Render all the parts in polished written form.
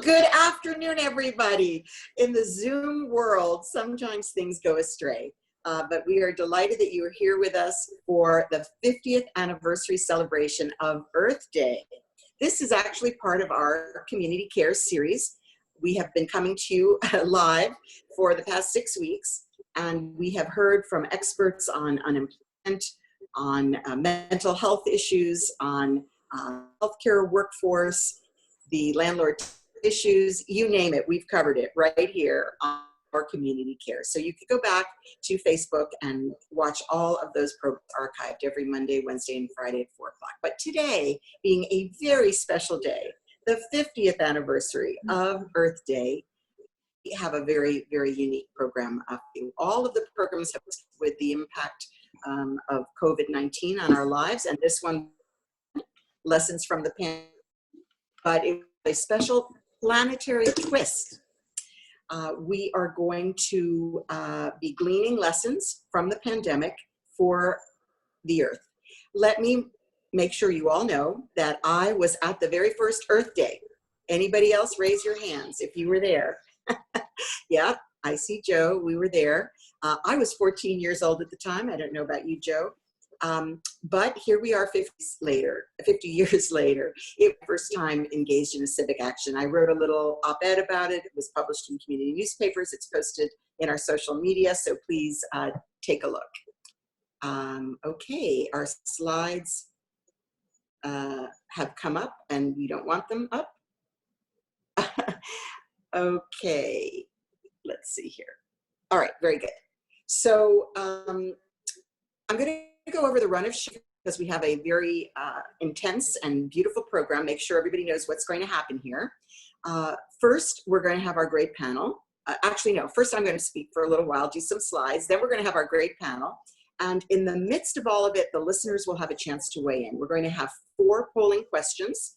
good afternoon, everybody. In the Zoom world, sometimes things go astray, but we are delighted that you are here with us for the 50th anniversary celebration of Earth Day. This is actually part of our Community Care series. We have been coming to you live for the past 6 weeks, and we have heard from experts on unemployment, on mental health issues, on healthcare workforce, the landlord issues, you name it, we've covered it right here on our Community Care. So you can go back to Facebook and watch all of those programs archived every Monday, Wednesday, and Friday at 4 o'clock. But today, being a very special day, the 50th anniversary of Earth Day, we have a very, very unique program. All of the programs have with the impact of COVID-19 on our lives, and this one, Lessons from the Pandemic, but it was a special planetary twist. We are going to be gleaning lessons from the pandemic for the Earth. Let me make sure you all know that I was at the very first Earth Day. Anybody else raise your hands if you were there? Yeah, I see Joe, we were there. I was 14 years old at the time. I don't know about you, Joe. But here we are 50 years later. It was the first time engaged in a civic action. I wrote a little op-ed about it. It was published in community newspapers. It's posted in our social media, so please take a look. Okay, our slides have come up and we don't want them up. Okay, let's see here. All right, very good. So I'm going to go over the run of show because we have a very intense and beautiful program. Make sure everybody knows what's going to happen here. First, we're going to have our great panel. Actually, no, first I'm going to speak for a little while, do some slides. Then we're going to have our great panel. And in the midst of all of it, the listeners will have a chance to weigh in. We're going to have 4 polling questions.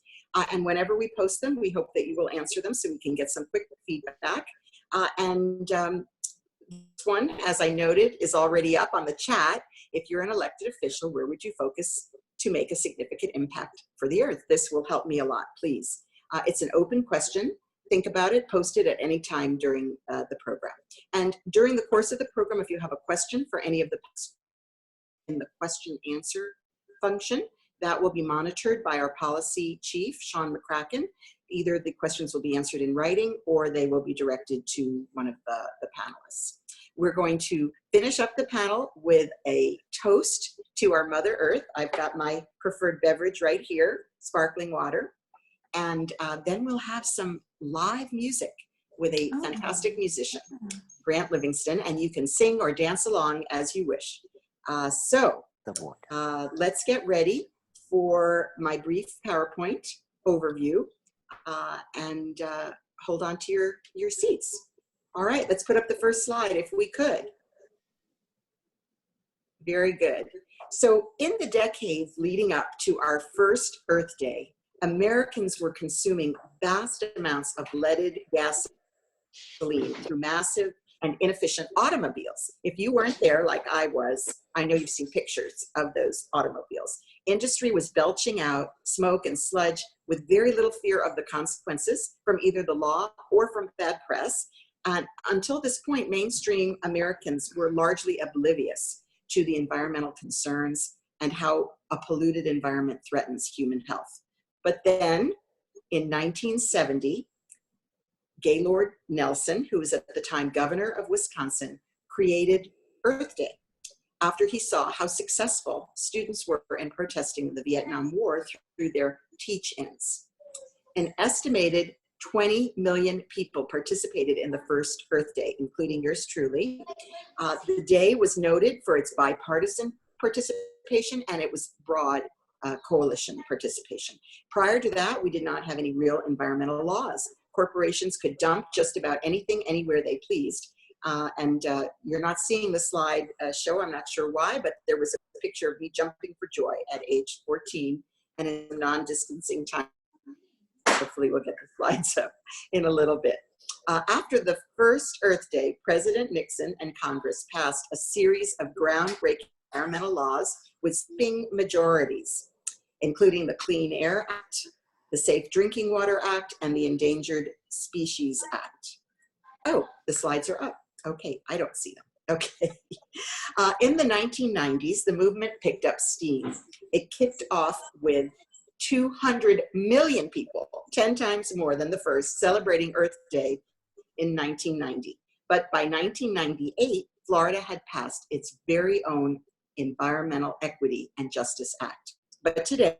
And whenever we post them, we hope that you will answer them so we can get some quick feedback. This one, as I noted, is already up on the chat. If you're an elected official, where would you focus to make a significant impact for the Earth? This will help me a lot, please. It's an open question. Think about it, post it at any time during the program. And during the course of the program, if you have a question for any of the in the question answer function, that will be monitored by our policy chief, Sean McCracken. Either the questions will be answered in writing or they will be directed to one of the panelists. We're going to finish up the panel with a toast to our Mother Earth. I've got my preferred beverage right here, sparkling water. And then we'll have some live music with a fantastic musician, Grant Livingston, and you can sing or dance along as you wish. Let's get ready for my brief PowerPoint overview and hold on to your seats. All right, let's put up the first slide if we could. Very good. So in the decades leading up to our first Earth Day, Americans were consuming vast amounts of leaded gasoline through massive and inefficient automobiles. If you weren't there like I was, I know you've seen pictures of those automobiles. Industry was belching out smoke and sludge with very little fear of the consequences from either the law or from bad press. And until this point, mainstream Americans were largely oblivious to the environmental concerns and how a polluted environment threatens human health. But then in 1970, Gaylord Nelson, who was at the time governor of Wisconsin, created Earth Day after he saw how successful students were in protesting the Vietnam War through their teach-ins. An estimated 20 million people participated in the first Earth Day, including yours truly. The day was noted for its bipartisan participation and it was broad coalition participation. Prior to that, we did not have any real environmental laws. Corporations could dump just about anything, anywhere they pleased. You're not seeing the slide show, I'm not sure why, but there was a picture of me jumping for joy at age 14 and in non-distancing time. Hopefully we'll get the slides up in a little bit. After the first Earth Day, President Nixon and Congress passed a series of groundbreaking environmental laws with sweeping majorities, including the Clean Air Act, the Safe Drinking Water Act, and the Endangered Species Act. Oh, the slides are up. Okay, I don't see them. Okay. In the 1990s, the movement picked up steam. It kicked off with 200 million people, 10 times more than the first, celebrating Earth Day in 1990. But by 1998, Florida had passed its very own Environmental Equity and Justice Act. But today,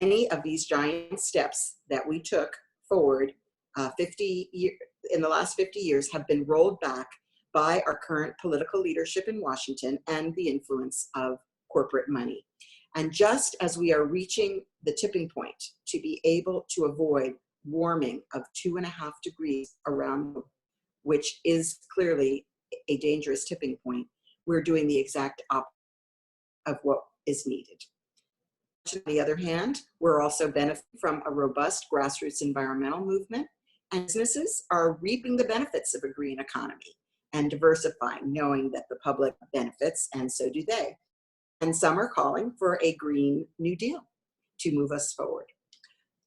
many of these giant steps that we took forward in the last 50 years have been rolled back by our current political leadership in Washington and the influence of corporate money. And just as we are reaching the tipping point to be able to avoid warming of 2.5 degrees around, which is clearly a dangerous tipping point, we're doing the exact opposite of what is needed. On the other hand, we're also benefiting from a robust grassroots environmental movement, and businesses are reaping the benefits of a green economy and diversifying, knowing that the public benefits, and so do they. And some are calling for a Green New Deal to move us forward.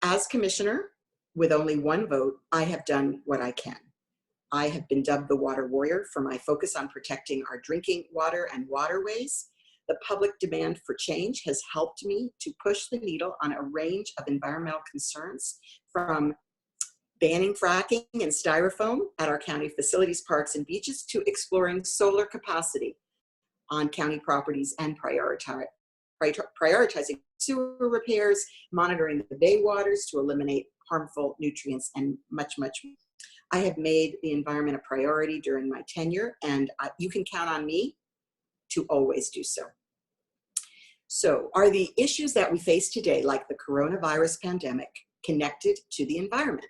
As commissioner, with only one vote, I have done what I can. I have been dubbed the water warrior for my focus on protecting our drinking water and waterways. The public demand for change has helped me to push the needle on a range of environmental concerns, from banning fracking and styrofoam at our county facilities, parks, and beaches, to exploring solar capacity on county properties and prioritizing sewer repairs, monitoring the bay waters to eliminate harmful nutrients, and much, much more. I have made the environment a priority during my tenure, and you can count on me to always do so. So, are the issues that we face today, like the coronavirus pandemic, connected to the environment?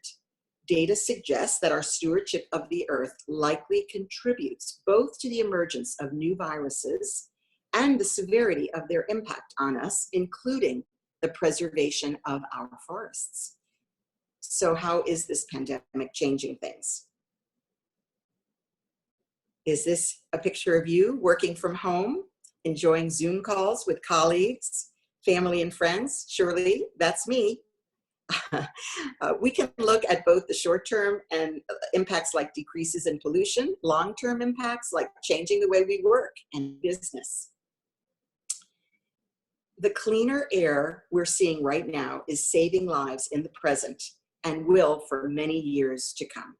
Data suggests that our stewardship of the earth likely contributes both to the emergence of new viruses and the severity of their impact on us, including the preservation of our forests. So how is this pandemic changing things? Is this a picture of you working from home, enjoying Zoom calls with colleagues, family, and friends? Surely that's me. We can look at both the short-term and impacts like decreases in pollution, long-term impacts like changing the way we work and business. The cleaner air we're seeing right now is saving lives in the present and will for many years to come.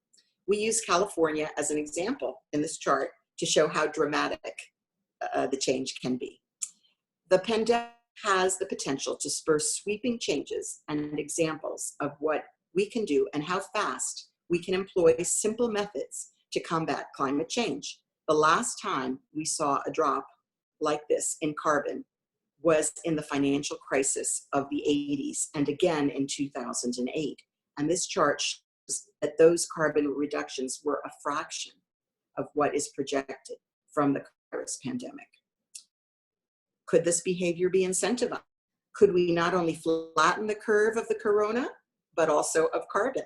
We use California as an example in this chart to show how dramatic the change can be. The pandemic has the potential to spur sweeping changes and examples of what we can do and how fast we can employ simple methods to combat climate change. The last time we saw a drop like this in carbon was in the financial crisis of the 80s and again in 2008. And this chart shows that those carbon reductions were a fraction of what is projected from the virus pandemic. Could this behavior be incentivized? Could we not only flatten the curve of the corona, but also of carbon?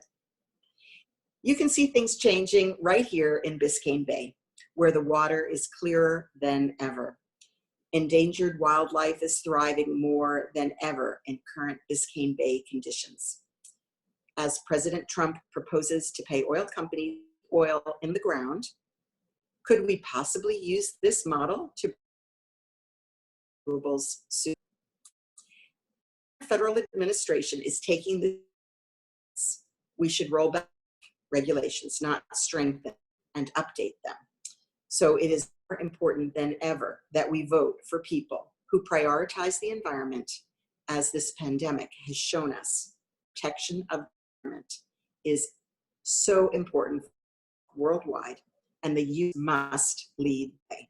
You can see things changing right here in Biscayne Bay, where the water is clearer than ever. Endangered wildlife is thriving more than ever in current Biscayne Bay conditions. As President Trump proposes to pay oil companies oil in the ground, could we possibly use this model to renewables soon? The federal administration is taking this. We should roll back regulations, not strengthen and update them. So it is more important than ever that we vote for people who prioritize the environment, as this pandemic has shown us. Protection of the environment is so important worldwide, and the youth must lead the way.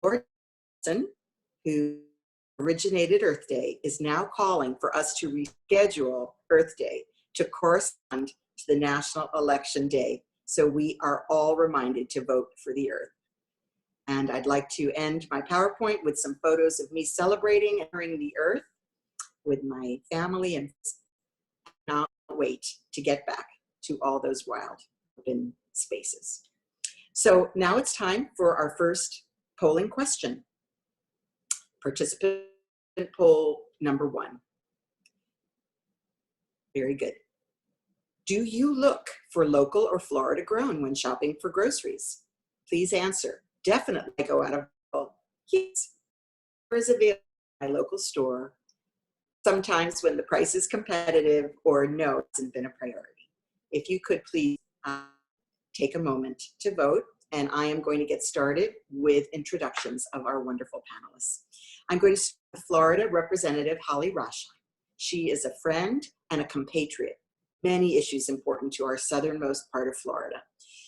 Lord Johnson, who originated Earth Day, is now calling for us to reschedule Earth Day to correspond to the National Election Day, so we are all reminded to vote for the Earth. And I'd like to end my PowerPoint with some photos of me celebrating and honoring the Earth with my family, and not wait to get back to all those wild open spaces. So now it's time for our first polling question. Participant poll number 1. Very good. Do you look for local or Florida grown when shopping for groceries? Please answer. Definitely I go out of bulk. Yes. There is available at my local store. Sometimes when the price is competitive or no, it hasn't been a priority. If you could please take a moment to vote, and I am going to get started with introductions of our wonderful panelists. I'm going to start with Florida Representative Holly Raschein. She is a friend and a compatriot. Many issues important to our southernmost part of Florida.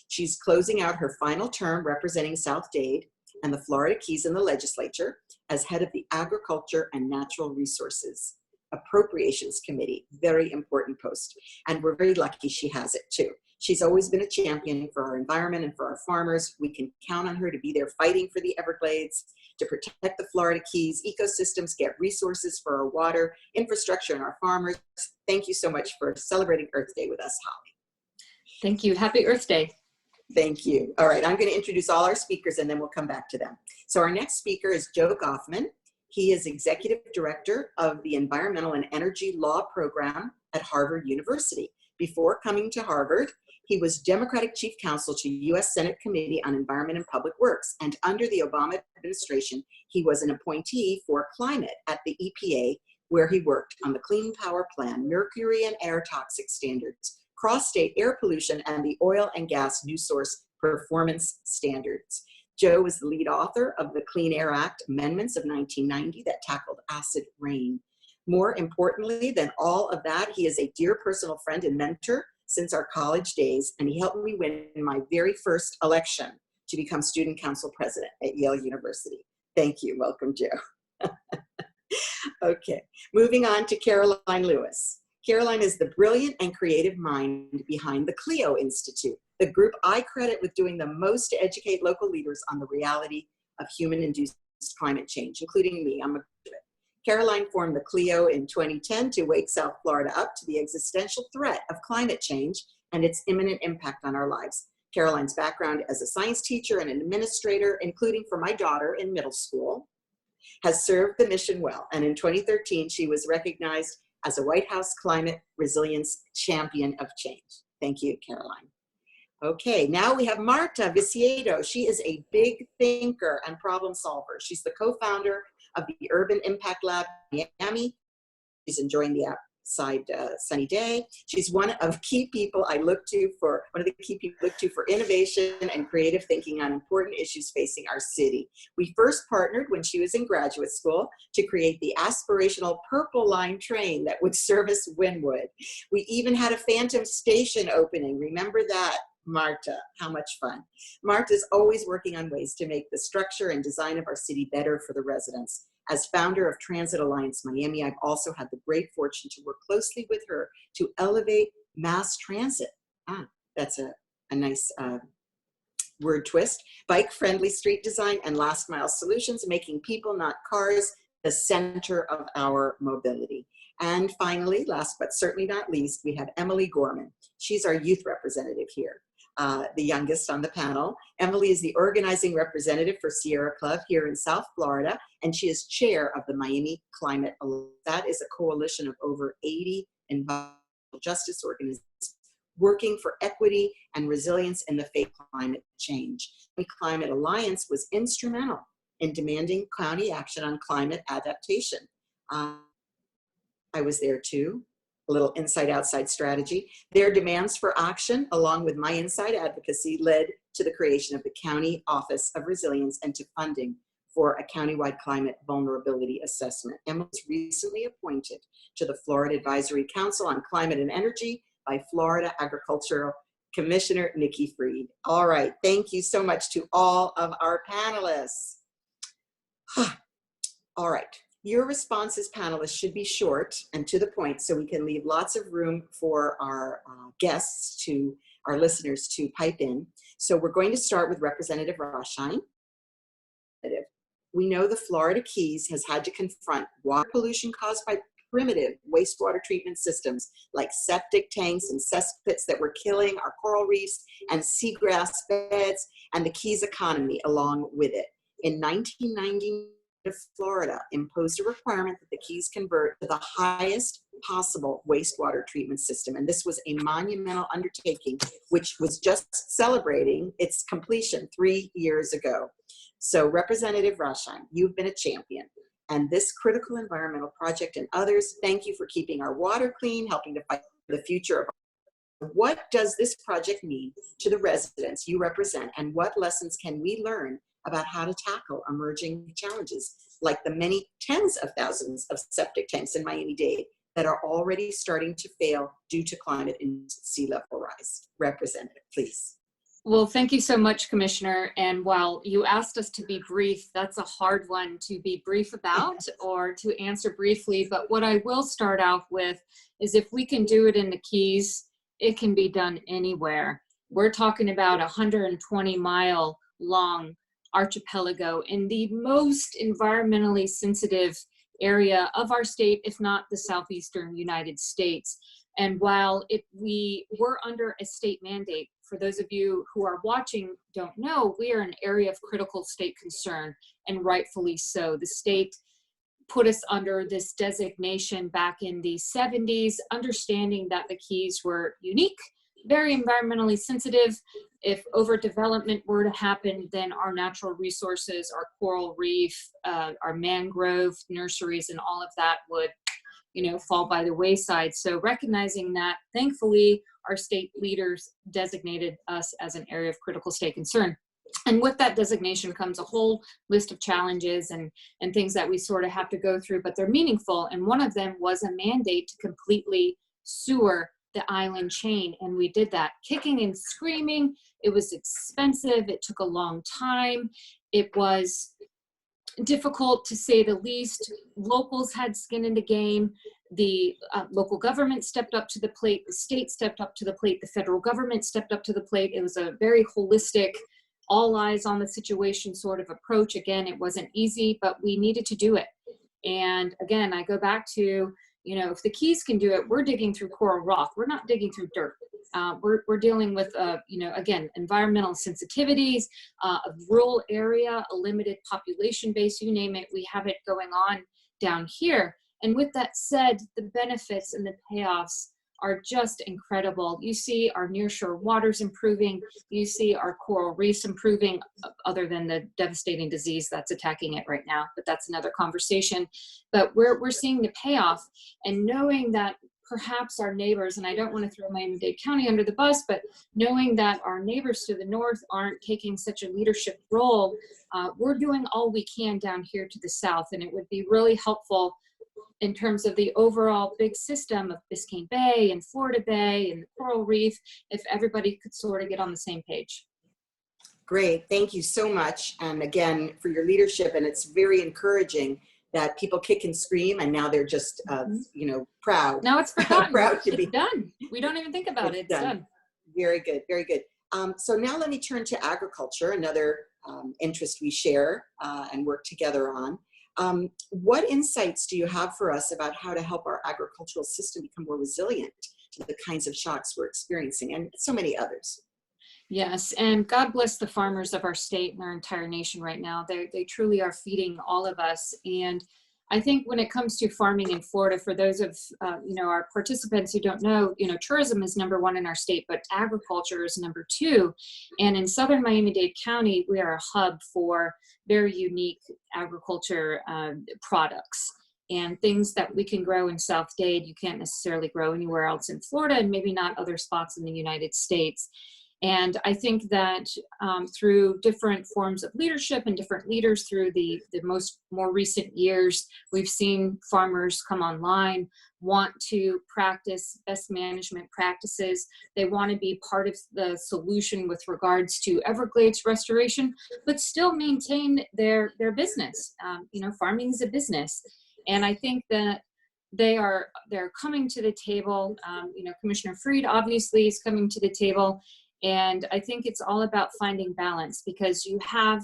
She's closing out her final term representing South Dade and the Florida Keys in the legislature as head of the Agriculture and Natural Resources Appropriations Committee. Very important post. And we're very lucky she has it too. She's always been a champion for our environment and for our farmers. We can count on her to be there fighting for the Everglades, to protect the Florida Keys ecosystems, get resources for our water, infrastructure, and our farmers. Thank you so much for celebrating Earth Day with us, Holly. Thank you. Happy Earth Day. Thank you. All right, I'm going to introduce all our speakers and then we'll come back to them. So our next speaker is Joe Goffman. He is Executive Director of the Environmental and Energy Law Program at Harvard University. Before coming to Harvard, he was Democratic Chief Counsel to U.S. Senate Committee on Environment and Public Works. And under the Obama administration, he was an appointee for climate at the EPA, where he worked on the Clean Power Plan, mercury and air toxic standards, cross-state air pollution, and the oil and gas new source performance standards. Joe was the lead author of the Clean Air Act amendments of 1990 that tackled acid rain. More importantly than all of that, he is a dear personal friend and mentor since our college days, and he helped me win my very first election to become student council president at Yale University. Thank you. Welcome, Joe. Okay, moving on to Caroline Lewis. Caroline is the brilliant and creative mind behind the CLEO Institute, the group I credit with doing the most to educate local leaders on the reality of human-induced climate change, including me. I'm a graduate. Caroline formed the CLEO in 2010 to wake South Florida up to the existential threat of climate change and its imminent impact on our lives. Caroline's background as a science teacher and an administrator, including for my daughter in middle school, has served the mission well. And in 2013, she was recognized as a White House Climate Resilience Champion of Change. Thank you, Caroline. Okay, now we have Marta Viciedo. She is a big thinker and problem solver. She's the co-founder of the Urban Impact Lab in Miami. She's enjoying the outside sunny day. She's one of the key people I look to for innovation and creative thinking on important issues facing our city. We first partnered when she was in graduate school to create the aspirational Purple Line train that would service Wynwood. We even had a Phantom Station opening. Remember that? Marta, how much fun. Marta is always working on ways to make the structure and design of our city better for the residents. As founder of Transit Alliance Miami, I've also had the great fortune to work closely with her to elevate mass transit. That's a nice word twist. Bike-friendly street design and last mile solutions, making people, not cars, the center of our mobility. And finally, last but certainly not least, we have Emily Gorman. She's our youth representative here, the youngest on the panel. Emily is the organizing representative for Sierra Club here in South Florida, and she is chair of the Miami Climate Alliance. That is a coalition of over 80 environmental justice organizations working for equity and resilience in the face of climate change. The Climate Alliance was instrumental in demanding county action on climate adaptation. I was there too, a little inside-outside strategy. Their demands for action, along with my inside advocacy, led to the creation of the County Office of Resilience and to funding for a countywide climate vulnerability assessment. Emma was recently appointed to the Florida Advisory Council on Climate and Energy by Florida Agricultural Commissioner Nikki Fried. All right, thank you so much to all of our panelists. All right. Your responses, panelists, should be short and to the point so we can leave lots of room for our guests, our listeners to pipe in. So we're going to start with Representative Raschein. We know the Florida Keys has had to confront water pollution caused by primitive wastewater treatment systems like septic tanks and cesspits that were killing our coral reefs and seagrass beds and the Keys economy along with it. In 1990, of Florida imposed a requirement that the Keys convert to the highest possible wastewater treatment system. And this was a monumental undertaking, which was just celebrating its completion 3 years ago. So Representative Raschein, you've been a champion. And this critical environmental project and others, thank you for keeping our water clean, helping to fight for the future of our. What does this project mean to the residents you represent, and what lessons can we learn about how to tackle emerging challenges like the many tens of thousands of septic tanks in Miami-Dade that are already starting to fail due to climate and sea level rise? Representative, please. Well, thank you so much, Commissioner. And while you asked us to be brief, that's a hard one to be brief about or to answer briefly. But what I will start off with is, if we can do it in the Keys, it can be done anywhere. We're talking about a 120-mile long archipelago in the most environmentally sensitive area of our state, if not the southeastern United States. And while we were under a state mandate, for those of you who are watching don't know, we are an area of critical state concern, and rightfully so. The state put us under this designation back in the 70s, understanding that the Keys were unique, very environmentally sensitive. If overdevelopment were to happen, then our natural resources, our coral reef, our mangrove nurseries, and all of that would, fall by the wayside. So recognizing that, thankfully, our state leaders designated us as an area of critical state concern. And with that designation comes a whole list of challenges and things that we sort of have to go through, but they're meaningful. And one of them was a mandate to completely sewer the island chain. And we did that, kicking and screaming. It was expensive. It took a long time. It was difficult, to say the least. Locals had skin in the game. The local government stepped up to the plate. The state stepped up to the plate. The federal government stepped up to the plate. It was a very holistic, all eyes on the situation sort of approach. Again, it wasn't easy, but we needed to do it. And again, I go back to, if the Keys can do it, we're digging through coral rock. We're not digging through dirt. We're dealing with, again, environmental sensitivities, a rural area, a limited population base, you name it, we have it going on down here. And with that said, the benefits and the payoffs are just incredible. You see our nearshore waters improving. You see our coral reefs improving, other than the devastating disease that's attacking it right now, but that's another conversation. But we're seeing the payoff, and knowing that perhaps our neighbors, and I don't want to throw Miami-Dade County under the bus, but knowing that our neighbors to the north aren't taking such a leadership role, we're doing all we can down here to the south. And it would be really helpful in terms of the overall big system of Biscayne Bay and Florida Bay and the coral reef, if everybody could sort of get on the same page. Great, thank you so much. And again, for your leadership, and it's very encouraging that people kick and scream, and now they're just, proud. Now it's forgotten. Proud to be done. We don't even think about it. It's done. Very good, very good. So now let me turn to agriculture, another interest we share and work together on. What insights do you have for us about how to help our agricultural system become more resilient to the kinds of shocks we're experiencing, and so many others? Yes, and God bless the farmers of our state and our entire nation right now. They truly are feeding all of us. And I think when it comes to farming in Florida, for those of our participants who don't know, tourism is #1 in our state, but agriculture is #2. And in southern Miami-Dade County, we are a hub for very unique agriculture products and things that we can grow in South Dade you can't necessarily grow anywhere else in Florida, and maybe not other spots in the United States. And I think that through different forms of leadership and different leaders through the more recent years, we've seen farmers come online, want to practice best management practices. They want to be part of the solution with regards to Everglades restoration, but still maintain their business. Farming is a business. And I think that they're coming to the table. Commissioner Freed obviously is coming to the table. And I think it's all about finding balance, because you have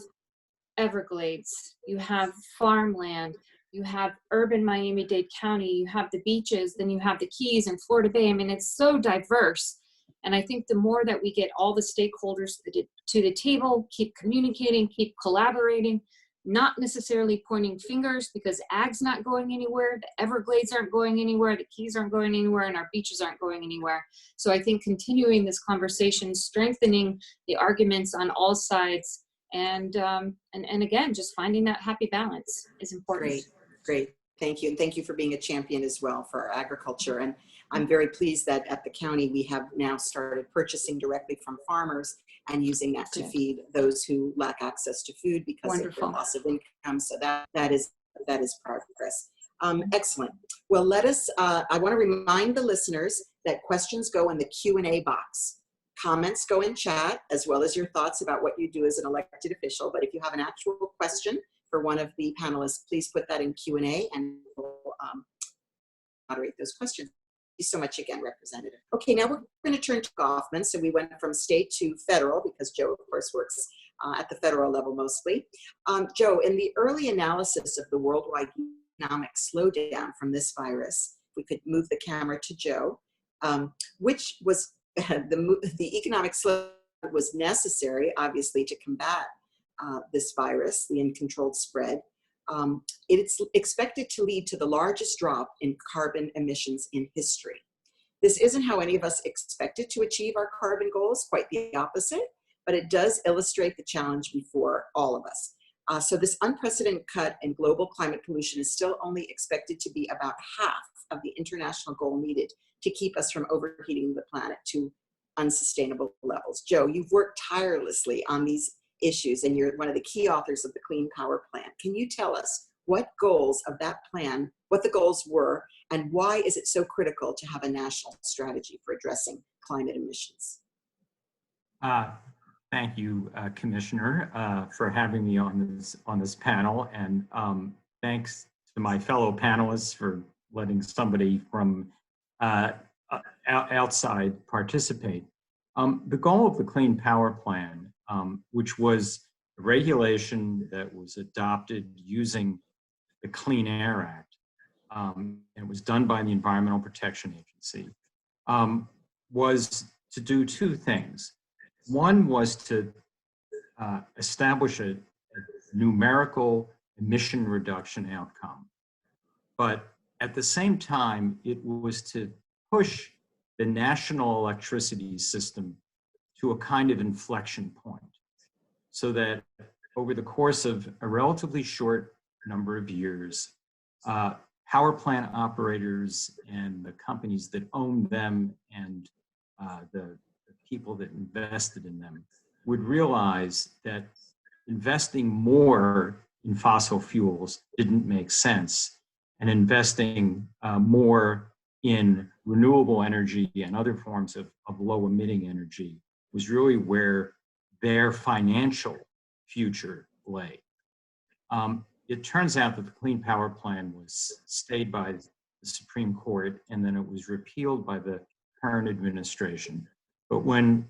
Everglades, you have farmland, you have urban Miami-Dade County, you have the beaches, then you have the Keys and Florida Bay. I mean, it's so diverse. And I think the more that we get all the stakeholders to the table, keep communicating, keep collaborating, not necessarily pointing fingers, because ag's not going anywhere, the Everglades aren't going anywhere, the Keys aren't going anywhere, and our beaches aren't going anywhere. So I think continuing this conversation, strengthening the arguments on all sides, and again, just finding that happy balance is important. Great, great. Thank you. And thank you for being a champion as well for our agriculture. And I'm very pleased that at the county, we have now started purchasing directly from farmers and using that to feed those who lack access to food because of their loss of income. So that is progress. Excellent. Well, let us, I want to remind the listeners that questions go in the Q&A box. Comments go in chat, as well as your thoughts about what you do as an elected official. But if you have an actual question for one of the panelists, please put that in Q&A and we'll moderate those questions. Thank you so much again, Representative. Okay, now we're going to turn to Goffman. So we went from state to federal because Joe, of course, works at the federal level mostly. Joe, in the early analysis of the worldwide economic slowdown from this virus, we could move the camera to Joe, which was the economic slowdown was necessary, obviously, to combat this virus, the uncontrolled spread. It's expected to lead to the largest drop in carbon emissions in history. This isn't how any of us expected to achieve our carbon goals, quite the opposite, but it does illustrate the challenge before all of us. So this unprecedented cut in global climate pollution is still only expected to be about half of the international goal needed to keep us from overheating the planet to unsustainable levels. Joe, you've worked tirelessly on these issues and you're one of the key authors of the Clean Power Plan. Can you tell us what goals of that plan, what the goals were, and why is it so critical to have a national strategy for addressing climate emissions? Thank you, Commissioner, for having me on this panel, and thanks to my fellow panelists for letting somebody from outside participate. The goal of the Clean Power Plan, which was a regulation that was adopted using the Clean Air Act, and it was done by the Environmental Protection Agency, was to do two things. One was to establish a numerical emission reduction outcome, but at the same time, it was to push the national electricity system to a kind of inflection point, so that over the course of a relatively short number of years, power plant operators and the companies that own them and the people that invested in them would realize that investing more in fossil fuels didn't make sense, and investing more in renewable energy and other forms of low emitting energy was really where their financial future lay. It turns out that the Clean Power Plan was stayed by the Supreme Court, and then it was repealed by the current administration. But when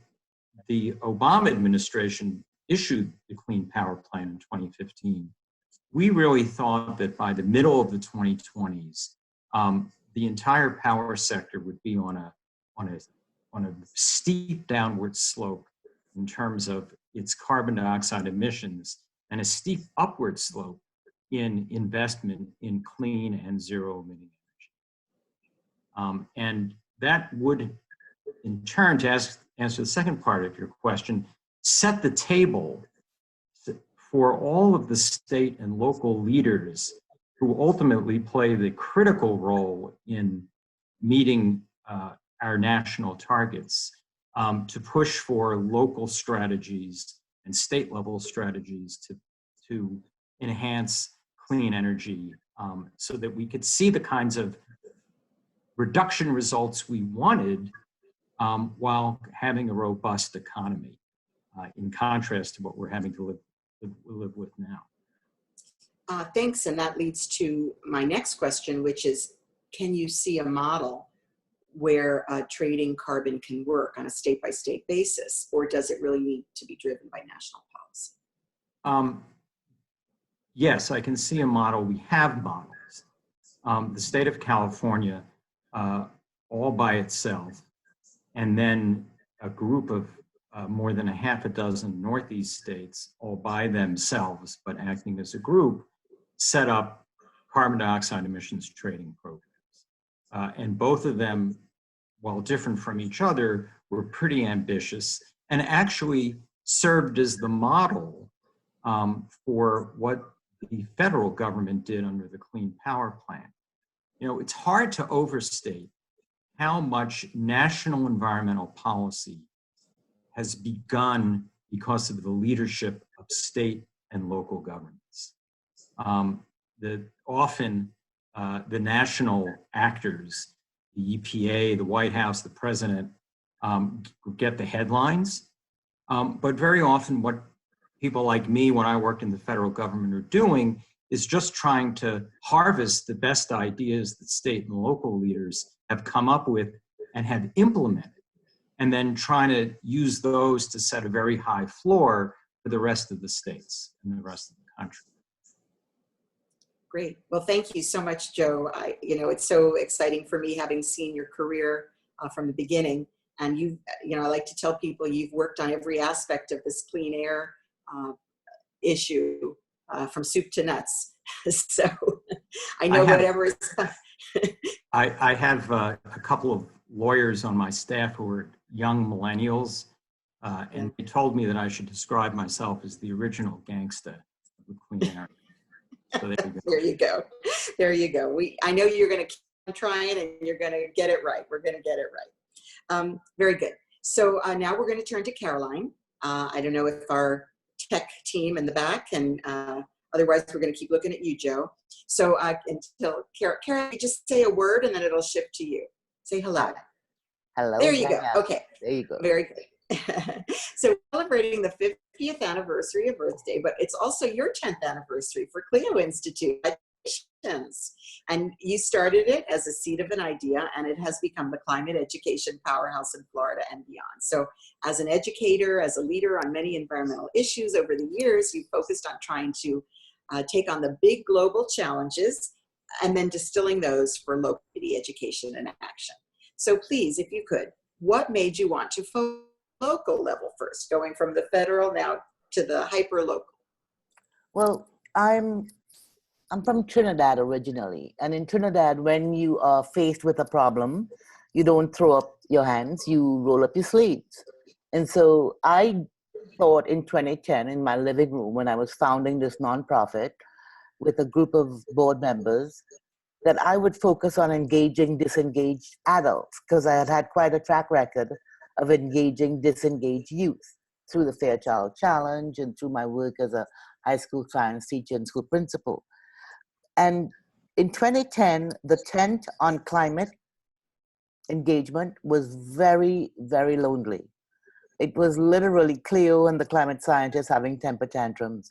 the Obama administration issued the Clean Power Plan in 2015, we really thought that by the middle of the 2020s, the entire power sector would be on a steep downward slope in terms of its carbon dioxide emissions, and a steep upward slope in investment in clean and zero emitting energy. And that would, in turn, to answer the second part of your question, set the table for all of the state and local leaders who ultimately play the critical role in meeting our national targets, to push for local strategies and state level strategies to enhance clean energy, so that we could see the kinds of reduction results we wanted while having a robust economy, in contrast to what we're having to live with now. Thanks, and that leads to my next question, which is, can you see a model where trading carbon can work on a state-by-state basis, or does it really need to be driven by national policy? Yes, I can see a model. We have models. The state of California, all by itself, and then a group of more than a half a dozen Northeast states, all by themselves, but acting as a group, set up carbon dioxide emissions trading programs. And both of them, while different from each other, were pretty ambitious and actually served as the model for what the federal government did under the Clean Power Plan. You know, it's hard to overstate how much national environmental policy has begun because of the leadership of state and local governments. Often the national actors, the EPA, the White House, the president, get the headlines. But very often what people like me, when I worked in the federal government, are doing is just trying to harvest the best ideas that state and local leaders have come up with and have implemented, and then trying to use those to set a very high floor for the rest of the states and the rest of the country. Great. Well, thank you so much, Joe. It's so exciting for me having seen your career from the beginning. And I like to tell people you've worked on every aspect of this clean air issue from soup to nuts. So I know whatever is. I have a couple of lawyers on my staff who are young millennials, and they told me that I should describe myself as the original gangsta of the clean air. So there you go. There you go. I know you're going to keep trying and you're going to get it right. We're going to get it right. Very good. So now we're going to turn to Caroline. I don't know if our tech team in the back, and otherwise we're going to keep looking at you, Joe. So until Caroline, just say a word and then it'll shift to you. Say hello. Hello. There you go. Okay. There you go. Very good. So celebrating the 50th anniversary of Earth Day, but it's also your 10th anniversary for CLEO Institute. And you started it as a seed of an idea, and it has become the climate education powerhouse in Florida and beyond. So as an educator, as a leader on many environmental issues over the years, you've focused on trying to take on the big global challenges and then distilling those for local education and action. So please, if you could, what made you want to focus local level first, going from the federal now to the hyper local? Well, I'm from Trinidad originally, and in Trinidad, when you are faced with a problem, you don't throw up your hands, you roll up your sleeves. And so I thought in 2010 in my living room when I was founding this nonprofit with a group of board members that I would focus on engaging disengaged adults, because I had had quite a track record of engaging disengaged youth through the Fairchild Challenge and through my work as a high school science teacher and school principal. And in 2010, the tent on climate engagement was very, very lonely. It was literally CLEO and the climate scientists having temper tantrums.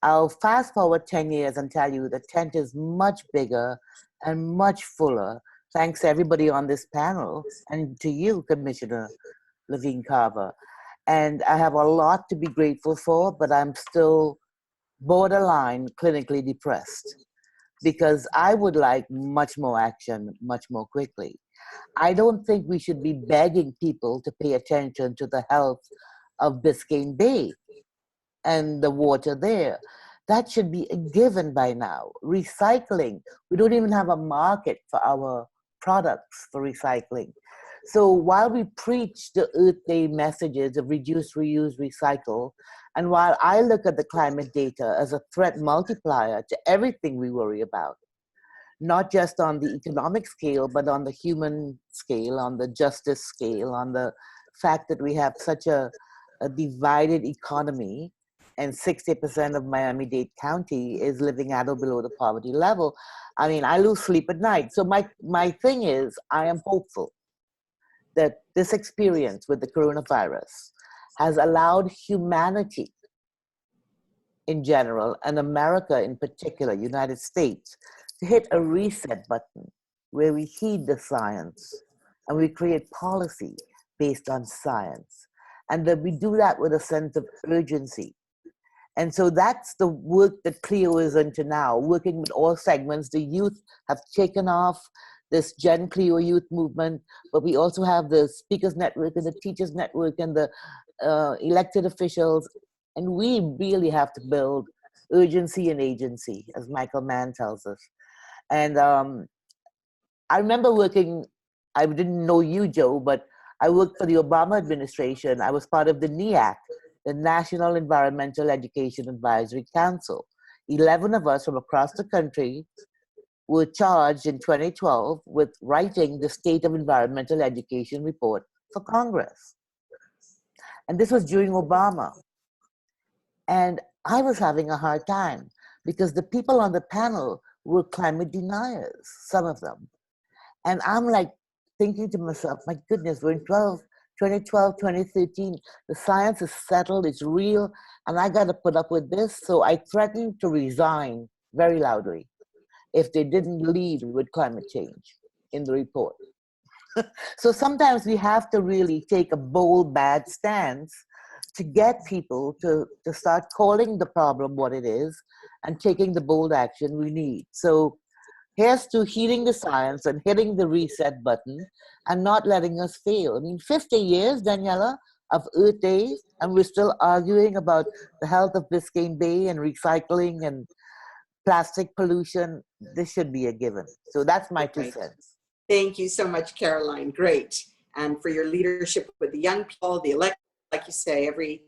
I'll fast forward 10 years and tell you the tent is much bigger and much fuller, thanks to everybody on this panel and to you, Commissioner Levine Carver. And I have a lot to be grateful for, but I'm still borderline clinically depressed because I would like much more action, much more quickly. I don't think we should be begging people to pay attention to the health of Biscayne Bay and the water there. That should be a given by now. Recycling, we don't even have a market for our products for recycling. So while we preach the Earth Day messages of reduce, reuse, recycle, and while I look at the climate data as a threat multiplier to everything we worry about, not just on the economic scale, but on the human scale, on the justice scale, on the fact that we have such a divided economy, and 60% of Miami-Dade County is living at or below the poverty level. I mean, I lose sleep at night. So my thing is, I am hopeful that this experience with the coronavirus has allowed humanity in general, and America in particular, United States, to hit a reset button where we heed the science and we create policy based on science. And that we do that with a sense of urgency. And so that's the work that CLEO is into now, working with all segments. The youth have taken off. this Gen CLEO youth movement, but we also have the Speakers Network and the Teachers Network and the elected officials. And we really have to build urgency and agency, as Michael Mann tells us. And I remember working, I didn't know you, Joe, but I worked for the Obama administration. I was part of the NEAC, the National Environmental Education Advisory Council. 11 of us from across the country were charged in 2012 with writing the State of Environmental Education report for Congress. And this was during Obama. And I was having a hard time because the people on the panel were climate deniers, some of them. And I'm like thinking to myself, my goodness, we're in 2012, 2013, the science is settled, it's real, and I got to put up with this. So I threatened to resign very loudly if they didn't lead with climate change in the report. So sometimes we have to really take a bold, bad stance to get people to start calling the problem what it is and taking the bold action we need. So here's to heeding the science and hitting the reset button and not letting us fail. I mean, 50 years, Daniela, of Earth Day, and we're still arguing about the health of Biscayne Bay and recycling and plastic pollution. This should be a given. So that's my 2 cents. Thank you so much, Caroline. Great. And for your leadership with the young people, the elected, like you say, every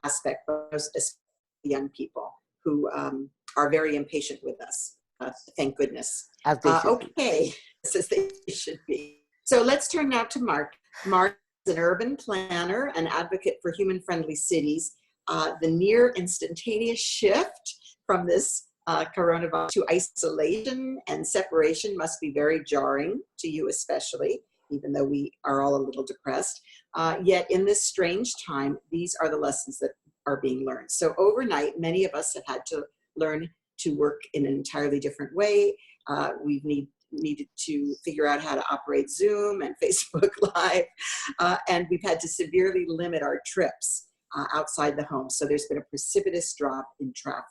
aspect, but especially the young people who are very impatient with us. Thank goodness. As they should okay, as they should be. So let's turn now to Mark. Mark is an urban planner, an advocate for human-friendly cities. The near instantaneous shift from this coronavirus to isolation and separation must be very jarring to you especially, even though we are all a little depressed. Yet in this strange time, these are the lessons that are being learned. So overnight, many of us have had to learn to work in an entirely different way. We've needed to figure out how to operate Zoom and Facebook Live, and we've had to severely limit our trips outside the home. So there's been a precipitous drop in traffic.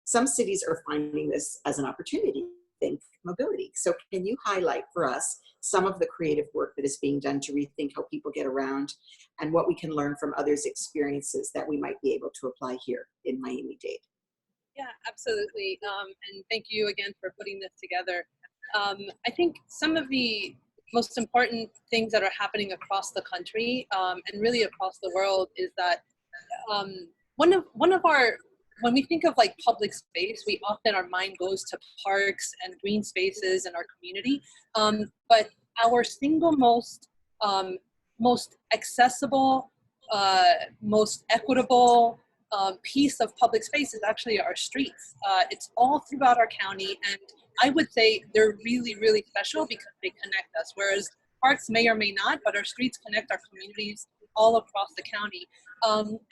Some cities are finding this as an opportunity to think mobility. So can you highlight for us some of the creative work that is being done to rethink how people get around and what we can learn from others' experiences that we might be able to apply here in Miami-Dade? Yeah, absolutely. And thank you again for putting this together. I think some of the most important things that are happening across the country and really across the world is that when we think of like public space, our mind goes to parks and green spaces in our community. But our single most accessible, most equitable piece of public space is actually our streets. It's all throughout our county, and I would say they're really, really special because they connect us, whereas parks may or may not, but our streets connect our communities all across the county.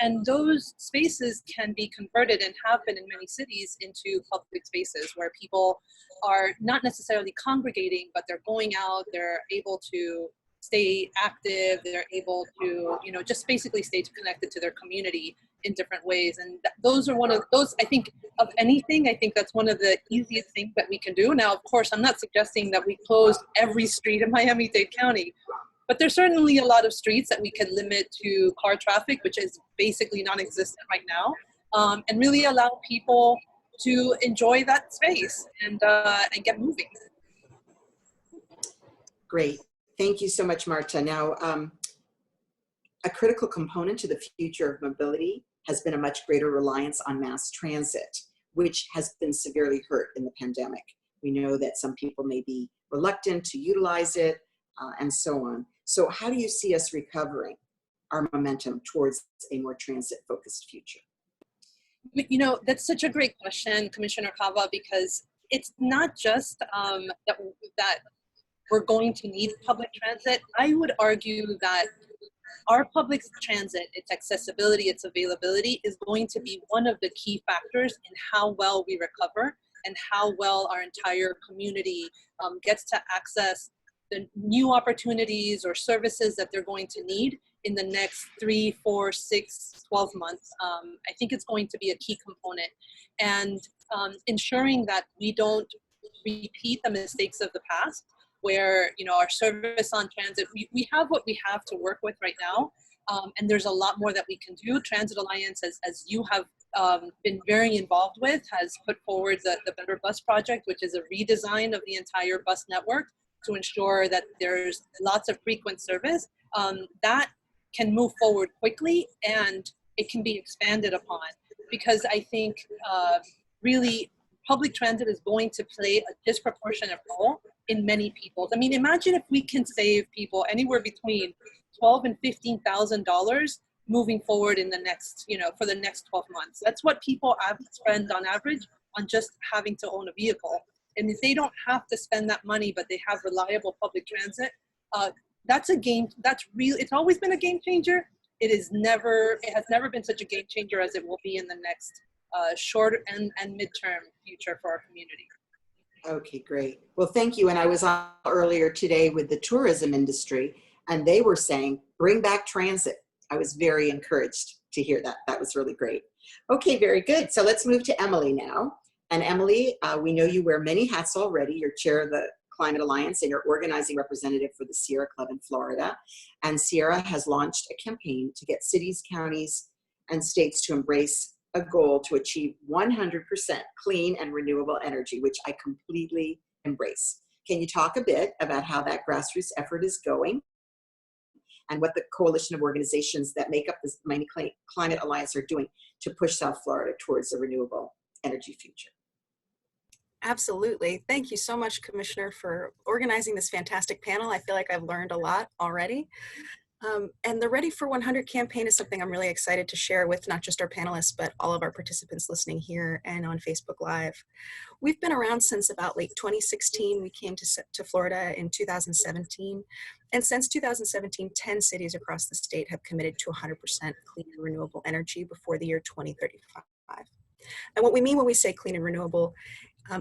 And those spaces can be converted and have been in many cities into public spaces where people are not necessarily congregating, but they're going out, they're able to stay active, they're able to, just basically stay connected to their community in different ways. And those are one of those, I think, of anything, I think that's one of the easiest things that we can do. Now, of course, I'm not suggesting that we closed every street in Miami-Dade County, but there's certainly a lot of streets that we can limit to car traffic, which is basically non-existent right now, and really allow people to enjoy that space and get moving. Great. Thank you so much, Marta. Now, a critical component to the future of mobility has been a much greater reliance on mass transit, which has been severely hurt in the pandemic. We know that some people may be reluctant to utilize it and so on. So how do you see us recovering our momentum towards a more transit-focused future? That's such a great question, Commissioner Cava, because it's not just that we're going to need public transit. I would argue that our public transit, its accessibility, its availability is going to be one of the key factors in how well we recover and how well our entire community gets to access the new opportunities or services that they're going to need in the next 3, 4, 6, 12 months. I think it's going to be a key component, and ensuring that we don't repeat the mistakes of the past, where, you know, our service on transit, we have what we have to work with right now. And there's a lot more that we can do. Transit Alliance, as you have been very involved with, has put forward the Better Bus Project, which is a redesign of the entire bus network to ensure that there's lots of frequent service. That can move forward quickly, and it can be expanded upon, because I think really public transit is going to play a disproportionate role in many people's. I mean, imagine if we can save people anywhere between $12,000 and $15,000 moving forward in the next, you know, for the next 12 months. That's what people spend on average on just having to own a vehicle. And if they don't have to spend that money, but they have reliable public transit, that's a game. That's real. It's always been a game changer. It has never been such a game changer as it will be in the next short and midterm future for our community. Okay, great. Well, thank you. And I was on earlier today with the tourism industry, and they were saying, bring back transit. I was very encouraged to hear that. That was really great. Okay, very good. So let's move to Emily now. And Emily, we know you wear many hats already. You're chair of the Climate Alliance and you're organizing representative for the Sierra Club in Florida. And Sierra has launched a campaign to get cities, counties, and states to embrace a goal to achieve 100% clean and renewable energy, which I completely embrace. Can you talk a bit about how that grassroots effort is going and what the coalition of organizations that make up this Miami Climate Alliance are doing to push South Florida towards a renewable energy future? Absolutely. Thank you so much, Commissioner, for organizing this fantastic panel. I feel like I've learned a lot already. And the Ready for 100 campaign is something I'm really excited to share with not just our panelists, but all of our participants listening here and on Facebook Live. We've been around since about late 2016. We came to Florida in 2017. And since 2017, 10 cities across the state have committed to 100% clean and renewable energy before the year 2035. And what we mean when we say clean and renewable,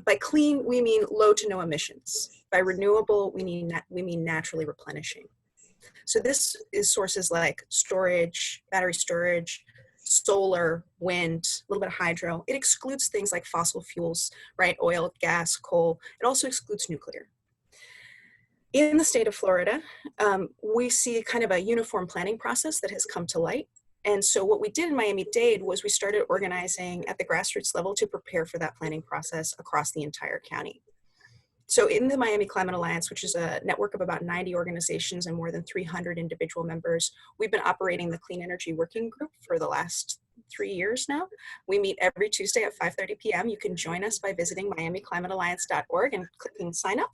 by clean, we mean low to no emissions. By renewable, we mean naturally replenishing. So this is sources like storage, battery storage, solar, wind, a little bit of hydro. It excludes things like fossil fuels, right? Oil, gas, coal. It also excludes nuclear. In the state of Florida, we see kind of a uniform planning process that has come to light. And so what we did in Miami-Dade was we started organizing at the grassroots level to prepare for that planning process across the entire county. So in the Miami Climate Alliance, which is a network of about 90 organizations and more than 300 individual members, we've been operating the Clean Energy Working Group for the last 3 years now. We meet every Tuesday at 5:30 p.m. You can join us by visiting miamiclimatealliance.org and clicking sign up.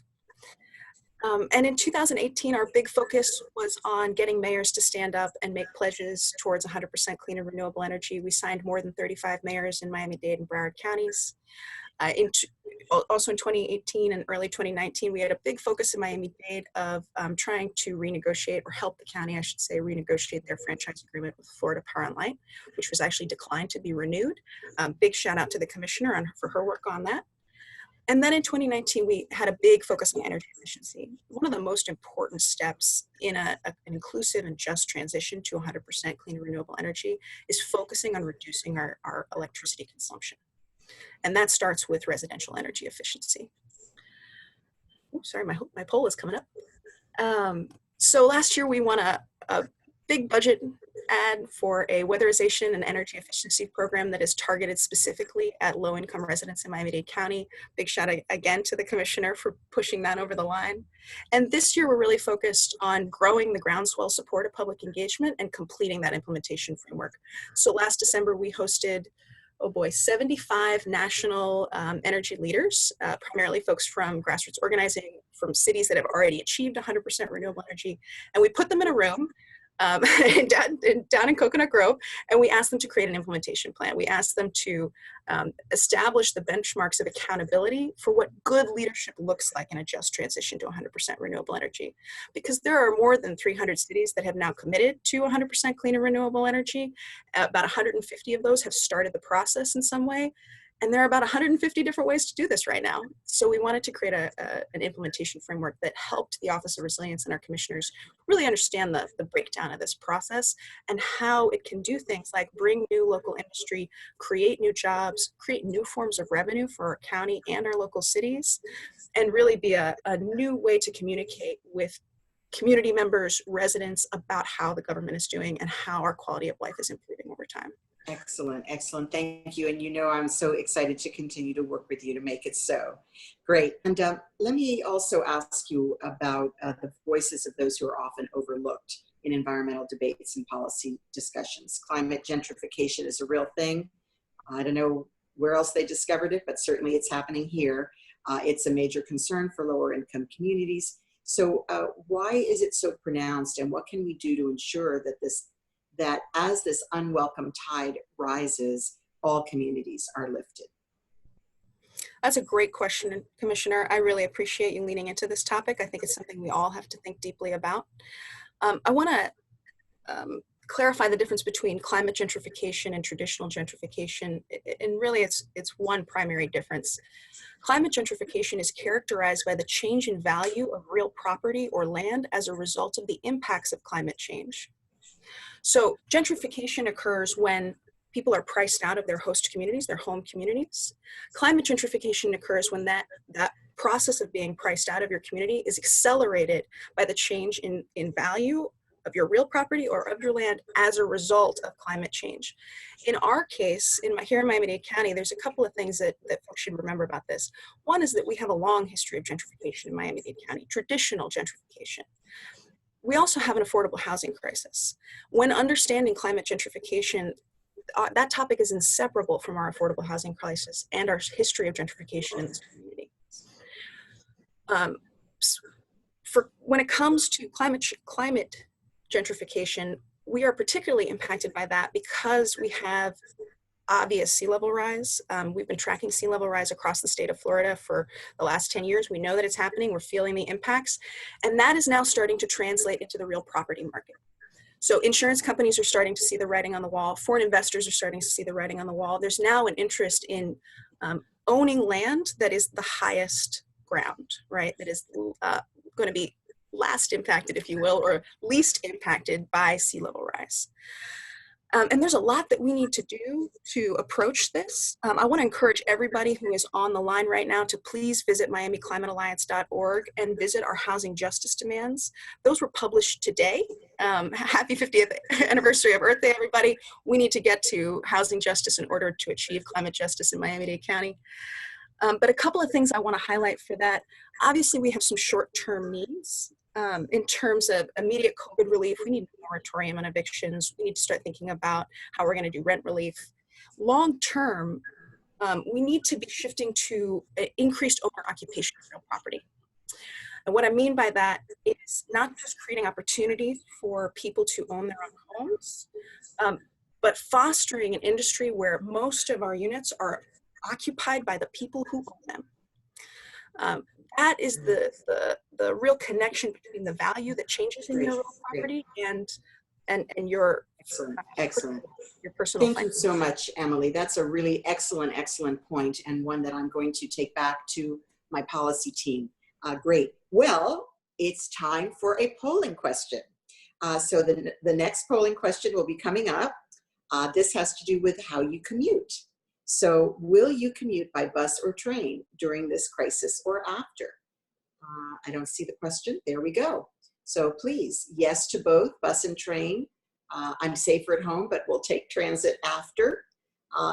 And in 2018, our big focus was on getting mayors to stand up and make pledges towards 100% clean and renewable energy. We signed more than 35 mayors in Miami-Dade and Broward counties. Also in 2018 and early 2019, we had a big focus in Miami-Dade of trying to renegotiate, or help the county, I should say, renegotiate their franchise agreement with Florida Power and Light, which was actually declined to be renewed. Big shout out to the commissioner for her work on that. And then in 2019, we had a big focus on energy efficiency. One of the most important steps in an inclusive and just transition to 100% clean and renewable energy is focusing on reducing our electricity consumption. And that starts with residential energy efficiency. Oops, sorry, my poll is coming up. So last year we won a big budget ad for a weatherization and energy efficiency program that is targeted specifically at low-income residents in Miami-Dade County. Big shout out again to the commissioner for pushing that over the line. And this year we're really focused on growing the groundswell support of public engagement and completing that implementation framework. So last December we hosted 75 national energy leaders, primarily folks from grassroots organizing, from cities that have already achieved 100% renewable energy. And we put them in a room down in Coconut Grove, and we asked them to create an implementation plan. We asked them to establish the benchmarks of accountability for what good leadership looks like in a just transition to 100% renewable energy. Because there are more than 300 cities that have now committed to 100% clean and renewable energy. About 150 of those have started the process in some way. And there are about 150 different ways to do this right now. So we wanted to create an implementation framework that helped the Office of Resilience and our commissioners really understand the breakdown of this process and how it can do things like bring new local industry, create new jobs, create new forms of revenue for our county and our local cities, and really be a new way to communicate with community members, residents about how the government is doing and how our quality of life is improving over time. Excellent, excellent. Thank you. And you know, I'm so excited to continue to work with you to make it so. Great. And let me also ask you about the voices of those who are often overlooked in environmental debates and policy discussions. Climate gentrification is a real thing. I don't know where else they discovered it, but certainly it's happening here. It's a major concern for lower income communities. So why is it so pronounced, and what can we do to ensure that as this unwelcome tide rises, all communities are lifted? That's a great question, Commissioner. I really appreciate you leaning into this topic. I think it's something we all have to think deeply about. I want to clarify the difference between climate gentrification and traditional gentrification. And really, it's one primary difference. Climate gentrification is characterized by the change in value of real property or land as a result of the impacts of climate change. So gentrification occurs when people are priced out of their host communities, their home communities. Climate gentrification occurs when that process of being priced out of your community is accelerated by the change in value of your real property or of your land as a result of climate change. In our case, here in Miami-Dade County, there's a couple of things that folks should remember about this. One is that we have a long history of gentrification in Miami-Dade County, traditional gentrification. We also have an affordable housing crisis. When understanding climate gentrification, that topic is inseparable from our affordable housing crisis and our history of gentrification in this community. When it comes to climate gentrification, we are particularly impacted by that because we have obvious sea level rise. We've been tracking sea level rise across the state of Florida for the last 10 years. We know that it's happening. We're feeling the impacts. And that is now starting to translate into the real property market. So insurance companies are starting to see the writing on the wall. Foreign investors are starting to see the writing on the wall. There's now an interest in owning land that is the highest ground, right? That is going to be last impacted, if you will, or least impacted by sea level rise. And there's a lot that we need to do to approach this. I want to encourage everybody who is on the line right now to please visit miamiclimatealliance.org and visit our housing justice demands. Those were published today. Happy 50th anniversary of Earth Day, everybody. We need to get to housing justice in order to achieve climate justice in Miami-Dade County. But a couple of things I want to highlight for that. Obviously, we have some short-term needs. In terms of immediate COVID relief, we need a moratorium on evictions. We need to start thinking about how we're going to do rent relief. Long term, we need to be shifting to increased owner occupation of real property. And what I mean by that is not just creating opportunities for people to own their own homes, but fostering an industry where most of our units are occupied by the people who own them. That is the real connection between the value that changes in your real property and your excellent. Your personal. Thank you so much, Emily. That's a really excellent point, and one that I'm going to take back to my policy team. Great. Well, it's time for a polling question. So the next polling question will be coming up. This has to do with how you commute. So will you commute by bus or train during this crisis or after? I don't see the question. There we go. So please, yes to both, bus and train. I'm safer at home, but we'll take transit after.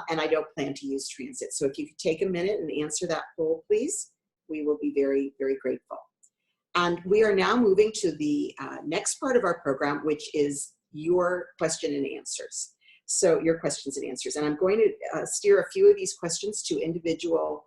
And I don't plan to use transit. So if you could take a minute and answer that poll, please, we will be very, very grateful. And we are now moving to the next part of our program, which is your question and answers. So your questions and answers. And I'm going to steer a few of these questions to individual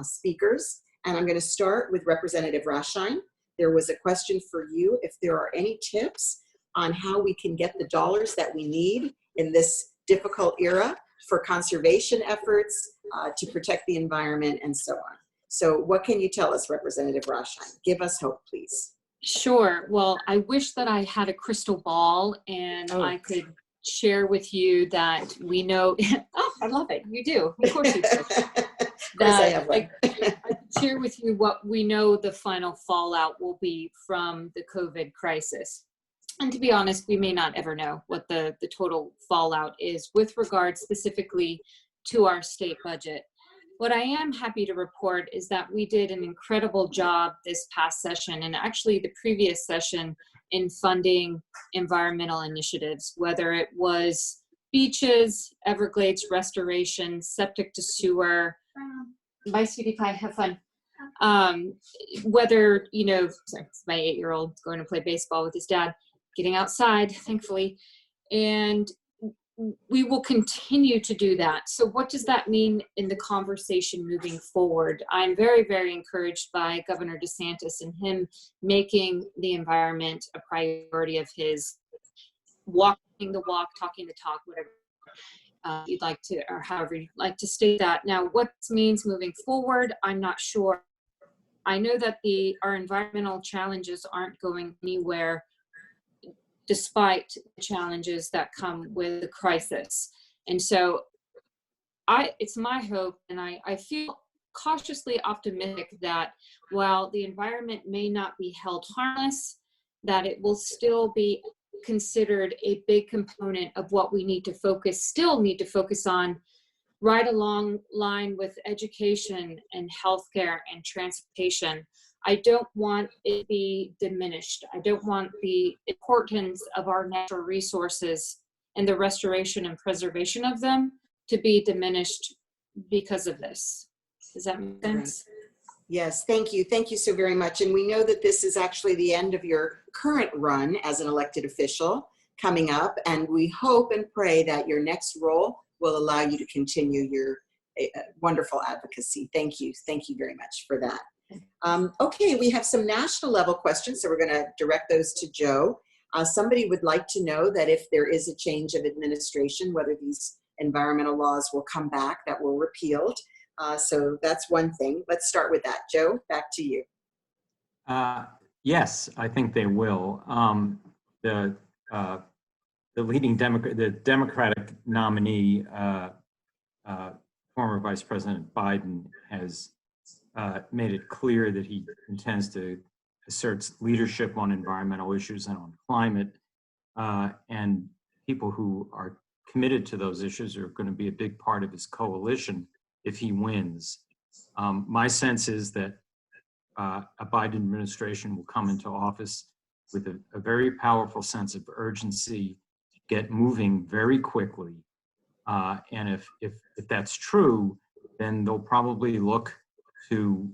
speakers. And I'm going to start with Representative Raschein. There was a question for you if there are any tips on how we can get the dollars that we need in this difficult era for conservation efforts, to protect the environment, and so on. So what can you tell us, Representative Raschein? Give us hope, please. Sure. Well, I wish that I had a crystal ball and I could share with you that we know, oh, I love it. You do. Of course you do. Of course I have one. I can share with you what we know the final fallout will be from the COVID crisis. And to be honest, we may not ever know what the total fallout is with regard specifically to our state budget. What I am happy to report is that we did an incredible job this past session, and actually the previous session, in funding environmental initiatives, whether it was beaches, Everglades restoration, septic to sewer. Bye, sweetie pie, have fun. Whether, you know, sorry, it's my 8-year-old going to play baseball with his dad, getting outside, thankfully. And we will continue to do that. So what does that mean in the conversation moving forward? I'm very, very encouraged by Governor DeSantis and him making the environment a priority of his, walking the walk, talking the talk, whatever you'd like to, or however you'd like to state that. Now, what this means moving forward, I'm not sure. I know that our environmental challenges aren't going anywhere despite the challenges that come with the crisis. And so it's my hope, and I feel cautiously optimistic that while the environment may not be held harmless, that it will still be considered a big component of what we still need to focus on, right along line with education and healthcare and transportation. I don't want it to be diminished. I don't want the importance of our natural resources and the restoration and preservation of them to be diminished because of this. Does that make sense? Yes, thank you. Thank you so very much. And we know that this is actually the end of your current run as an elected official coming up. And we hope and pray that your next role will allow you to continue your wonderful advocacy. Thank you. Thank you very much for that. Okay, we have some national level questions, so we're going to direct those to Joe. Somebody would like to know that if there is a change of administration, whether these environmental laws will come back that were repealed. So that's one thing. Let's start with that. Joe, back to you. Yes, I think they will. The leading Democratic nominee, former Vice President Biden, has made it clear that he intends to assert leadership on environmental issues and on climate. And people who are committed to those issues are going to be a big part of his coalition if he wins. My sense is that a Biden administration will come into office with a very powerful sense of urgency to get moving very quickly. And if that's true, then they'll probably look to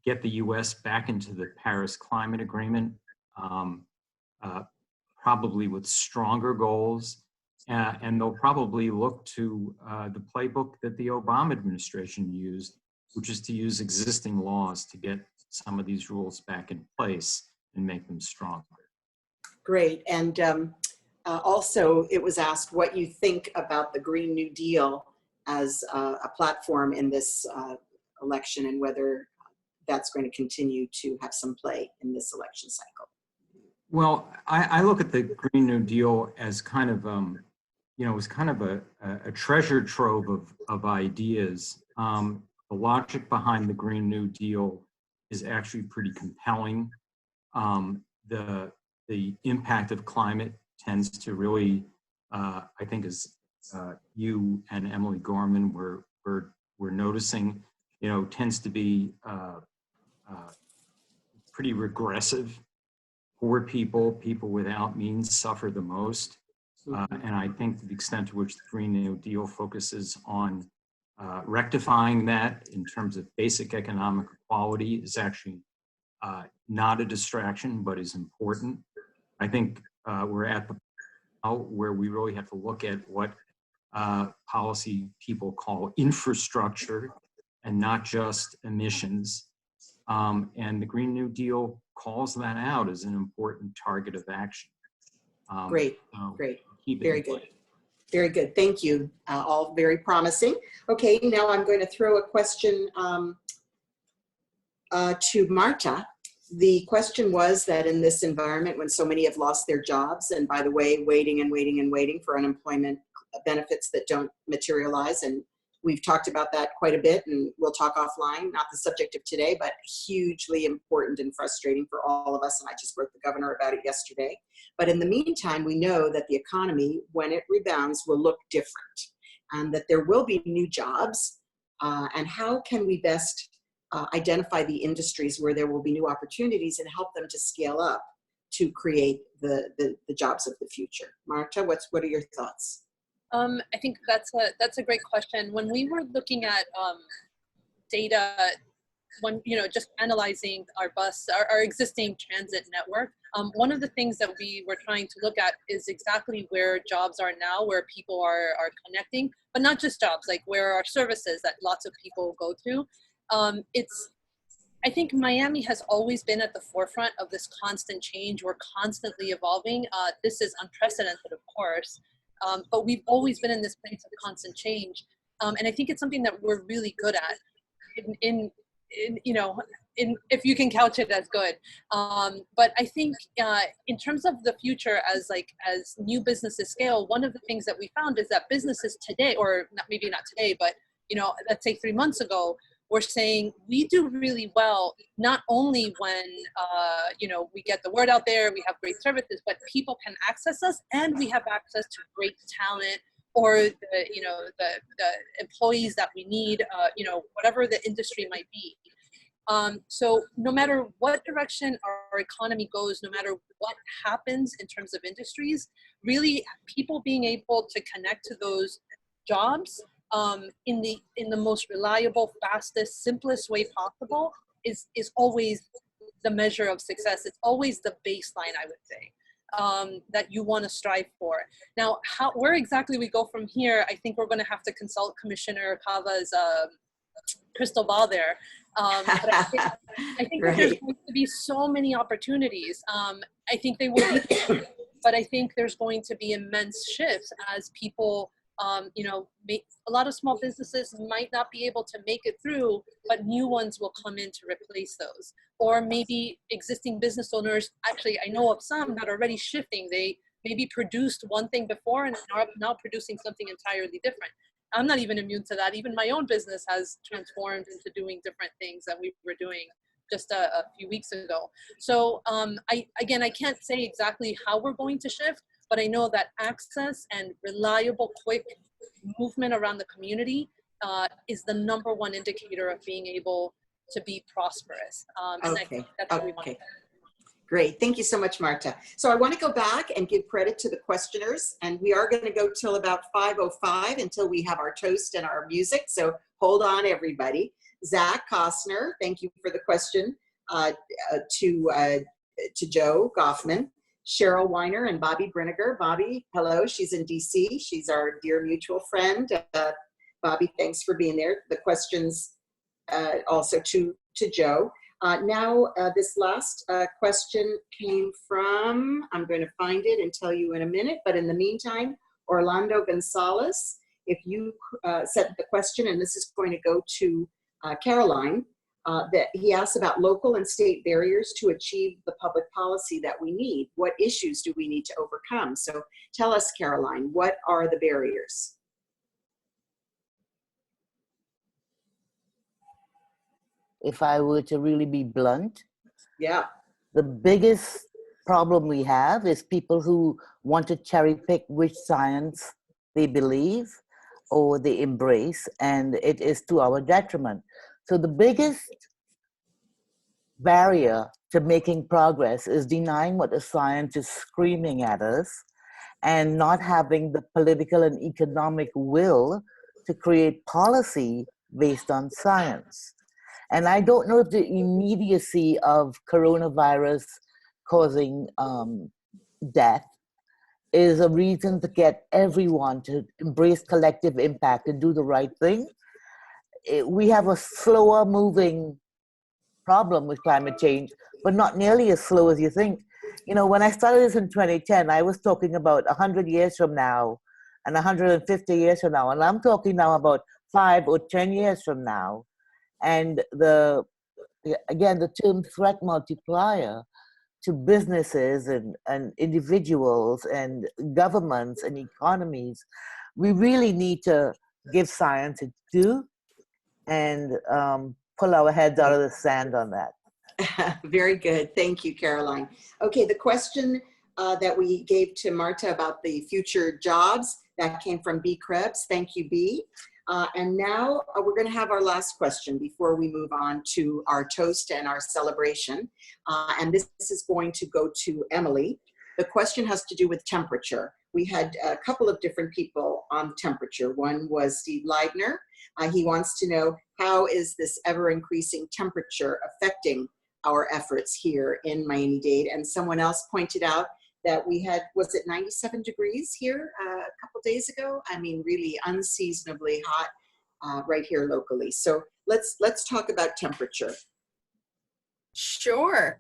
get the U.S. back into the Paris Climate Agreement, probably with stronger goals. And they'll probably look to the playbook that the Obama administration used, which is to use existing laws to get some of these rules back in place and make them stronger. Great. And also, it was asked what you think about the Green New Deal as a platform in this election, and whether that's going to continue to have some play in this election cycle. Well, I look at the Green New Deal as kind of, it was kind of a treasure trove of ideas. The logic behind the Green New Deal is actually pretty compelling. The impact of climate tends to really, I think, as you and Emily Gorman were noticing, tends to be pretty regressive. Poor people without means suffer the most. And I think the extent to which the Green New Deal focuses on rectifying that in terms of basic economic equality is actually not a distraction, but is important. I think we're at the point where we really have to look at what policy people call infrastructure and not just emissions. And the Green New Deal calls that out as an important target of action. Great, great, very good. Very good, thank you. All very promising. Okay, now I'm going to throw a question to Marta. The question was that in this environment when so many have lost their jobs, and by the way, waiting and waiting and waiting for unemployment benefits that don't materialize. And we've talked about that quite a bit, and we'll talk offline, not the subject of today, but hugely important and frustrating for all of us. And I just wrote the governor about it yesterday. But in the meantime, we know that the economy, when it rebounds, will look different, and that there will be new jobs. And how can we best identify the industries where there will be new opportunities and help them to scale up to create the jobs of the future? Marta, what are your thoughts? I think that's a great question. When we were looking at data, when just analyzing our existing transit network, one of the things that we were trying to look at is exactly where jobs are now, where people are connecting, but not just jobs, like where are services that lots of people go to. I think Miami has always been at the forefront of this constant change. We're constantly evolving. This is unprecedented, of course, but we've always been in this place of constant change. And I think it's something that we're really good at if you can couch it as good. But I think in terms of the future, as new businesses scale, one of the things that we found is that businesses today, or maybe not today, but let's say 3 months ago, we're saying we do really well, not only when, we get the word out there, we have great services, but people can access us, and we have access to great talent, or the employees that we need, whatever the industry might be. So no matter what direction our economy goes, no matter what happens in terms of industries, really people being able to connect to those jobs in the most reliable, fastest, simplest way possible is always the measure of success. It's always the baseline, I would say, that you want to strive for. Now, where exactly we go from here, I think we're going to have to consult Commissioner Cava's crystal ball there. But I think that there's going to be so many opportunities. I think they will be, but I think there's going to be immense shifts as people a lot of small businesses might not be able to make it through, but new ones will come in to replace those. Or maybe existing business owners, actually, I know of some that are already shifting. They maybe produced one thing before and are now producing something entirely different. I'm not even immune to that. Even my own business has transformed into doing different things that we were doing just a few weeks ago. So I can't say exactly how we're going to shift, but I know that access and reliable, quick movement around the community is the #1 indicator of being able to be prosperous. And I think that's what we want to do. Great. Thank you so much, Marta. So I want to go back and give credit to the questioners, and we are going to go till about 5:05 until we have our toast and our music. So hold on, everybody. Zach Costner, thank you for the question to Joe Goffman. Cheryl Weiner and Bobby Brinegar. Bobby, hello, she's in DC. She's our dear mutual friend. Bobby, thanks for being there. The questions also to Joe. Now, this last question came from, I'm going to find it and tell you in a minute, but in the meantime, Orlando Gonzalez, if you set the question, and this is going to go to Caroline, that he asks about local and state barriers to achieve the public policy that we need. What issues do we need to overcome? So tell us, Caroline, what are the barriers? If I were to really be blunt, yeah, the biggest problem we have is people who want to cherry pick which science they believe or they embrace, and it is to our detriment. So the biggest barrier to making progress is denying what the science is screaming at us and not having the political and economic will to create policy based on science. And I don't know if the immediacy of coronavirus causing death is a reason to get everyone to embrace collective impact and do the right thing. We have a slower moving problem with climate change, but not nearly as slow as you think. You know, when I started this in 2010, I was talking about 100 years from now and 150 years from now. And I'm talking now about 5 or 10 years from now. And again, the term threat multiplier to businesses and individuals and governments and economies we really need to give science its due and pull our heads out of the sand on that. Very good. Thank you, Caroline. Okay, the question that we gave to Marta about the future jobs, that came from B. Krebs. Thank you, B. And now we're going to have our last question before we move on to our toast and our celebration. And this is going to go to Emily. The question has to do with temperature. We had a couple of different people on temperature. One was Steve Leibner. He wants to know, how is this ever increasing temperature affecting our efforts here in Miami-Dade? And someone else pointed out that we had, was it 97 degrees here a couple days ago? I mean, really unseasonably hot right here locally. So let's talk about temperature. Sure.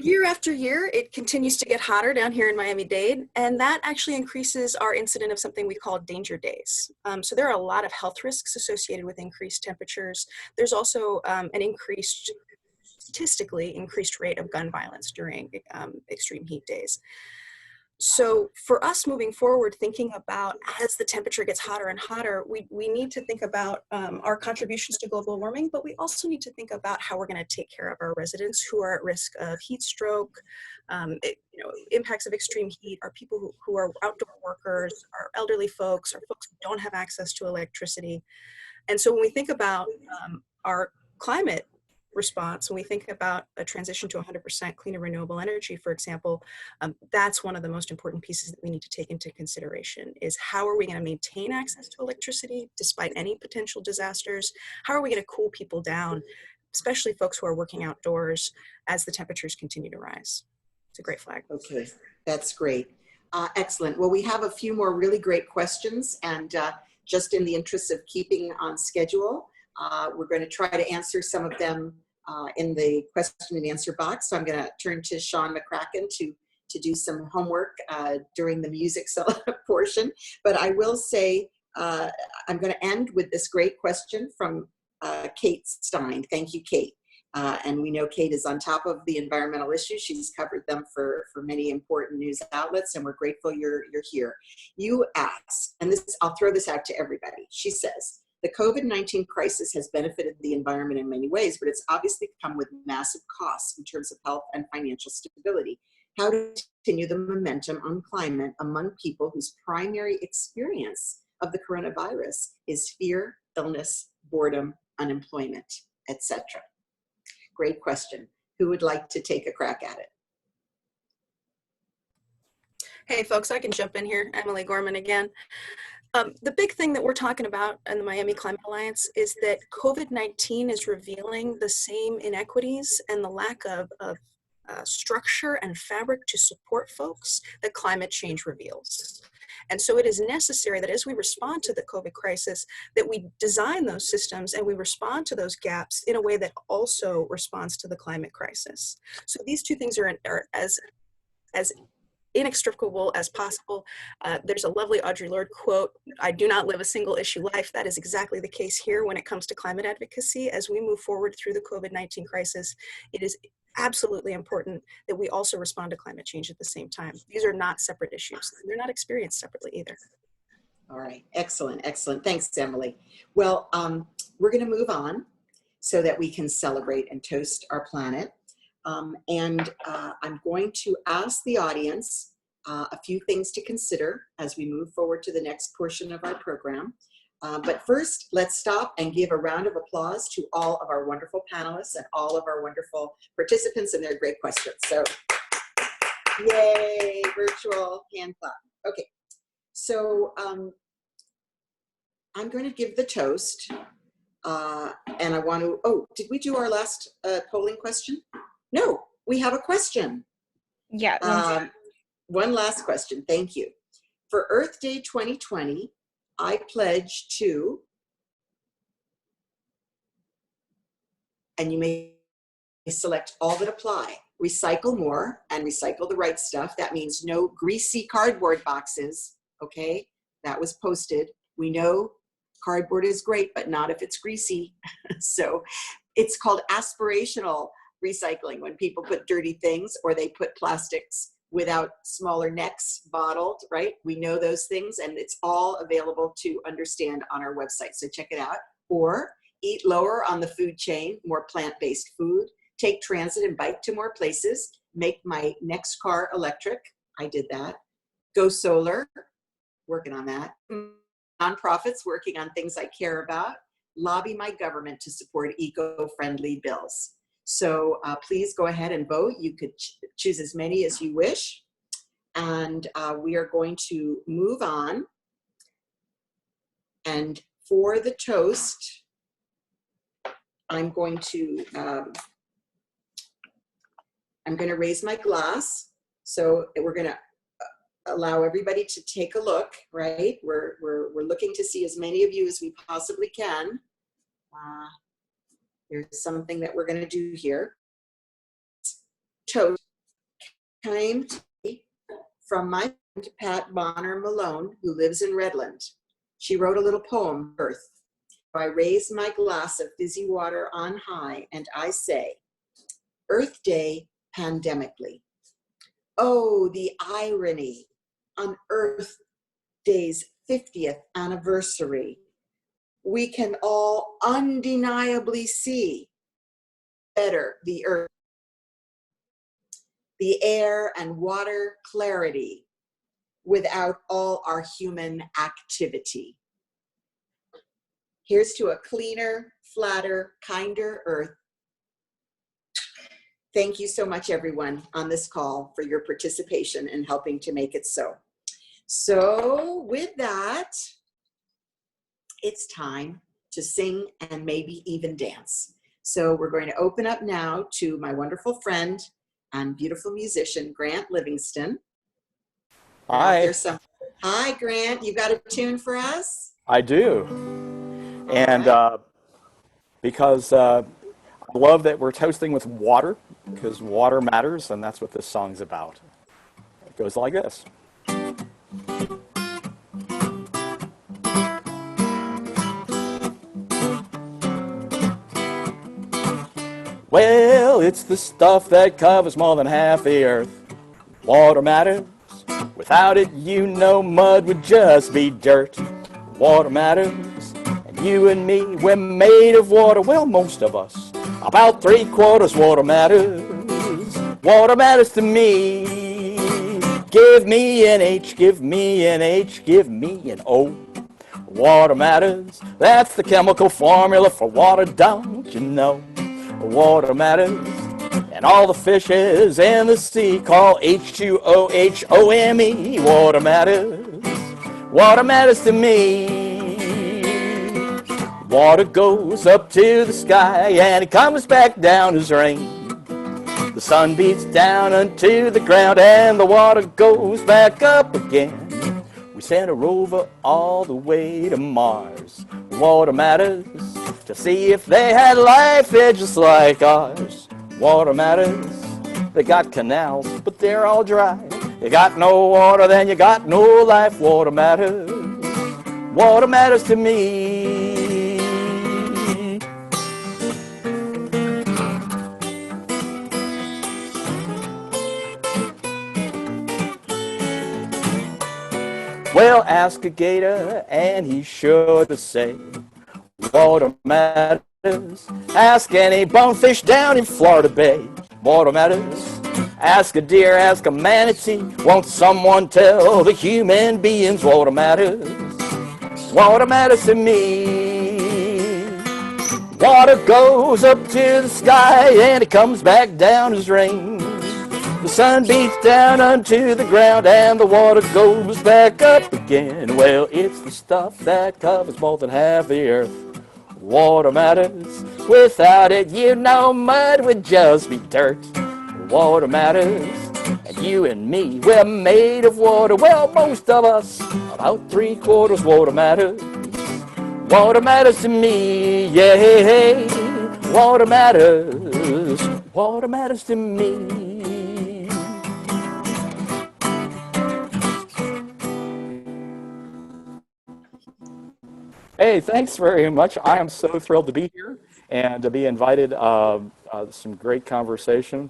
Year after year, it continues to get hotter down here in Miami-Dade, and that actually increases our incident of something we call danger days. So there are a lot of health risks associated with increased temperatures. There's also an statistically increased rate of gun violence during extreme heat days. So for us moving forward, thinking about as the temperature gets hotter and hotter, we need to think about our contributions to global warming, but we also need to think about how we're going to take care of our residents who are at risk of heat stroke, impacts of extreme heat, are people who are outdoor workers, are elderly folks, or folks who don't have access to electricity. And so when we think about our climate response, when we think about a transition to 100% clean and renewable energy, for example, that's one of the most important pieces that we need to take into consideration, is how are we going to maintain access to electricity despite any potential disasters? How are we going to cool people down, especially folks who are working outdoors, as the temperatures continue to rise? It's a great flag. Okay, that's great. Excellent. Well, we have a few more really great questions, and just in the interest of keeping on schedule, we're going to try to answer some of them in the question and answer box. So I'm going to turn to Sean McCracken to do some homework during the music portion. But I will say, I'm going to end with this great question from Kate Stein. Thank you, Kate. And we know Kate is on top of the environmental issues. She's covered them for many important news outlets, and we're grateful you're here. You ask, and I'll throw this out to everybody. She says, the COVID-19 crisis has benefited the environment in many ways, but it's obviously come with massive costs in terms of health and financial stability. How to continue the momentum on climate among people whose primary experience of the coronavirus is fear, illness, boredom, unemployment, etc. Great question. Who would like to take a crack at it? Hey folks, I can jump in here. Emily Gorman again. The big thing that we're talking about in the Miami Climate Alliance is that COVID-19 is revealing the same inequities and the lack of structure and fabric to support folks that climate change reveals. And so it is necessary that as we respond to the COVID crisis, that we design those systems and we respond to those gaps in a way that also responds to the climate crisis. So these two things are as inextricable as possible. There's a lovely Audre Lorde quote, "I do not live a single issue life." That is exactly the case here when it comes to climate advocacy. As we move forward through the COVID-19 crisis, it is absolutely important that we also respond to climate change at the same time. These are not separate issues. They're not experienced separately either. All right, excellent, excellent. Thanks, Emily. Well, we're going to move on so that we can celebrate and toast our planet. I'm going to ask the audience a few things to consider as we move forward to the next portion of our program. But first, let's stop and give a round of applause to all of our wonderful panelists and all of our wonderful participants and their great questions. So, yay, virtual hand clap. Okay, so I'm going to give the toast. And I want to, did we do our last polling question? No, we have a question. Yeah. One last question, thank you. For Earth Day 2020, I pledge to, and you may select all that apply, recycle more and recycle the right stuff. That means no greasy cardboard boxes, okay? That was posted. We know cardboard is great, but not if it's greasy. So it's called aspirational recycling, when people put dirty things or they put plastics without smaller necks bottled, right? We know those things, and it's all available to understand on our website. So check it out. Or eat lower on the food chain, more plant-based food. Take transit and bike to more places. Make my next car electric. I did that. Go solar, working on that. Nonprofits working on things I care about. Lobby my government to support eco-friendly bills. So please go ahead and vote. You could choose as many as you wish. And we are going to move on. And for the toast, I'm going to raise my glass. So we're going to allow everybody to take a look, right? We're looking to see as many of you as we possibly can. There's something that we're going to do here. Toast came to me from my friend Pat Bonner Malone, who lives in Redland. She wrote a little poem, Earth. I raise my glass of fizzy water on high and I say, Earth Day pandemically. Oh, the irony on Earth Day's 50th anniversary. We can all undeniably see better the earth, the air and water clarity without all our human activity. Here's to a cleaner, flatter, kinder earth. Thank you so much, everyone, on this call for your participation in helping to make it so. So with that, it's time to sing and maybe even dance. So we're going to open up now to my wonderful friend and beautiful musician, Grant Livingston. Hi. Hi, Grant. You got a tune for us? I do. And right. Because I love that we're toasting with water, because water matters, and that's what this song's about. It goes like this. Well, it's the stuff that covers more than half the earth. Water matters. Without it, you know mud would just be dirt. Water matters. And you and me, we're made of water. Well, most of us. About 3/4 water matters. Water matters to me. Give me an H, give me an H, give me an O. Water matters. That's the chemical formula for water, don't you know? Water matters. And all the fishes in the sea call H2OHOME. Water matters. Water matters to me. Water goes up to the sky and it comes back down as rain. The sun beats down onto the ground and the water goes back up again. We sent a rover all the way to Mars. Water matters. To see if they had life there just like ours. Water matters. They got canals, but they're all dry. You got no water, then you got no life. Water matters. Water matters to me. Well, ask a gator, and he's sure to say, water matters. Ask any bonefish down in Florida Bay. Water matters. Ask a deer, ask a manatee. Won't someone tell the human beings water matters? Water matters to me. Water goes up to the sky and it comes back down as rain. The sun beats down onto the ground and the water goes back up again. Well, it's the stuff that covers more than half the earth. Water matters. Without it, you know mud would just be dirt. Water matters. And you and me, we're made of water. Well, most of us, about 3/4 water matters. Water matters to me, yeah. Water matters. Water matters to me. Hey, thanks very much. I am so thrilled to be here and to be invited. Some great conversation.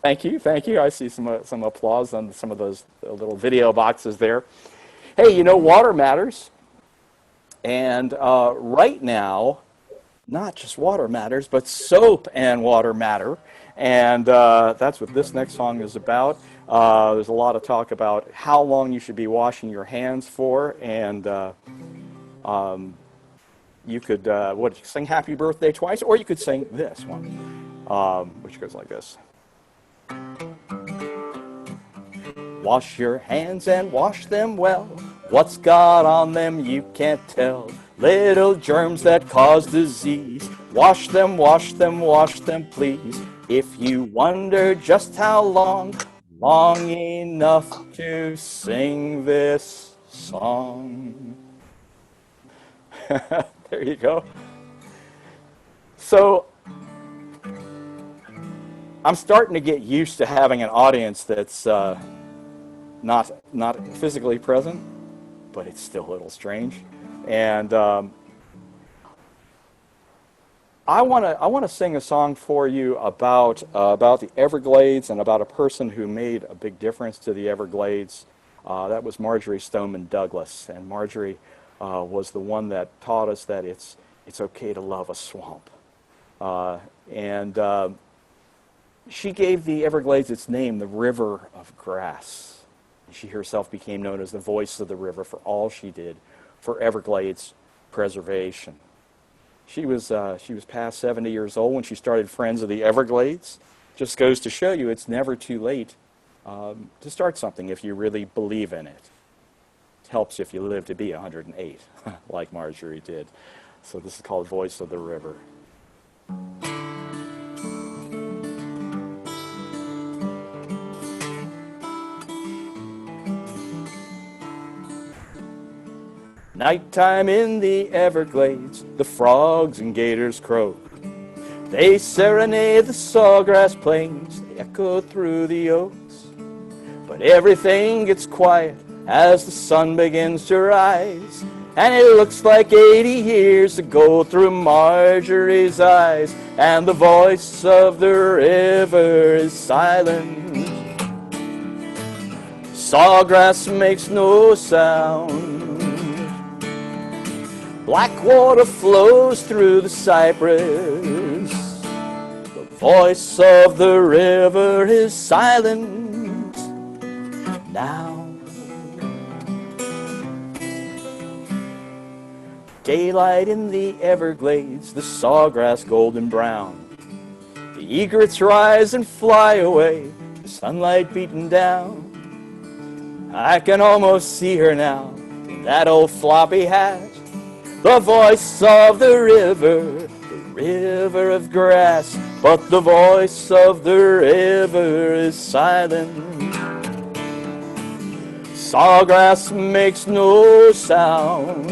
Thank you, thank you. I see some applause on some of those little video boxes there. Hey, you know, water matters. And right now, not just water matters, but soap and water matter. And that's what this next song is about. There's a lot of talk about how long you should be washing your hands for. And you could sing Happy Birthday twice, or you could sing this one, which goes like this. Wash your hands and wash them well. What's got on them you can't tell. Little germs that cause disease. Wash them, wash them, wash them, please. If you wonder just how long enough to sing this song. There you go. So I'm starting to get used to having an audience that's not physically present, but it's still a little strange. And I want to sing a song for you about the Everglades and about a person who made a big difference to the Everglades. That was Marjorie Stoneman Douglas, and Marjorie was the one that taught us that it's okay to love a swamp. She gave the Everglades its name, the River of Grass. She herself became known as the voice of the river for all she did for Everglades preservation. She was past 70 years old when she started Friends of the Everglades. Just goes to show you it's never too late to start something if you really believe in it. It helps if you live to be 108, like Marjorie did. So this is called Voice of the River. Nighttime in the Everglades, the frogs and gators croak. They serenade the sawgrass plains, they echo through the oaks. But everything gets quiet as the sun begins to rise, and it looks like 80 years ago through Marjorie's eyes, and the voice of the river is silent. Sawgrass makes no sound. Black water flows through the cypress. The voice of the river is silent now. Daylight in the Everglades, the sawgrass golden brown. The egrets rise and fly away, the sunlight beating down. I can almost see her now, in that old floppy hat. The voice of the river of grass, but the voice of the river is silent. Sawgrass makes no sound.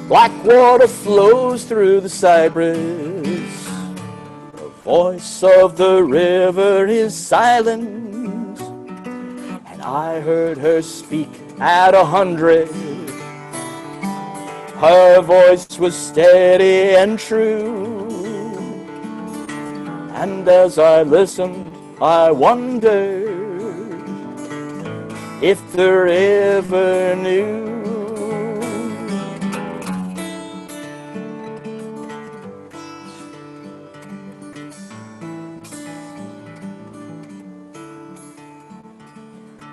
Black water flows through the cypress. The voice of the river is silent. And I heard her speak at 100. Her voice was steady and true. And as I listened, I wondered if the river knew.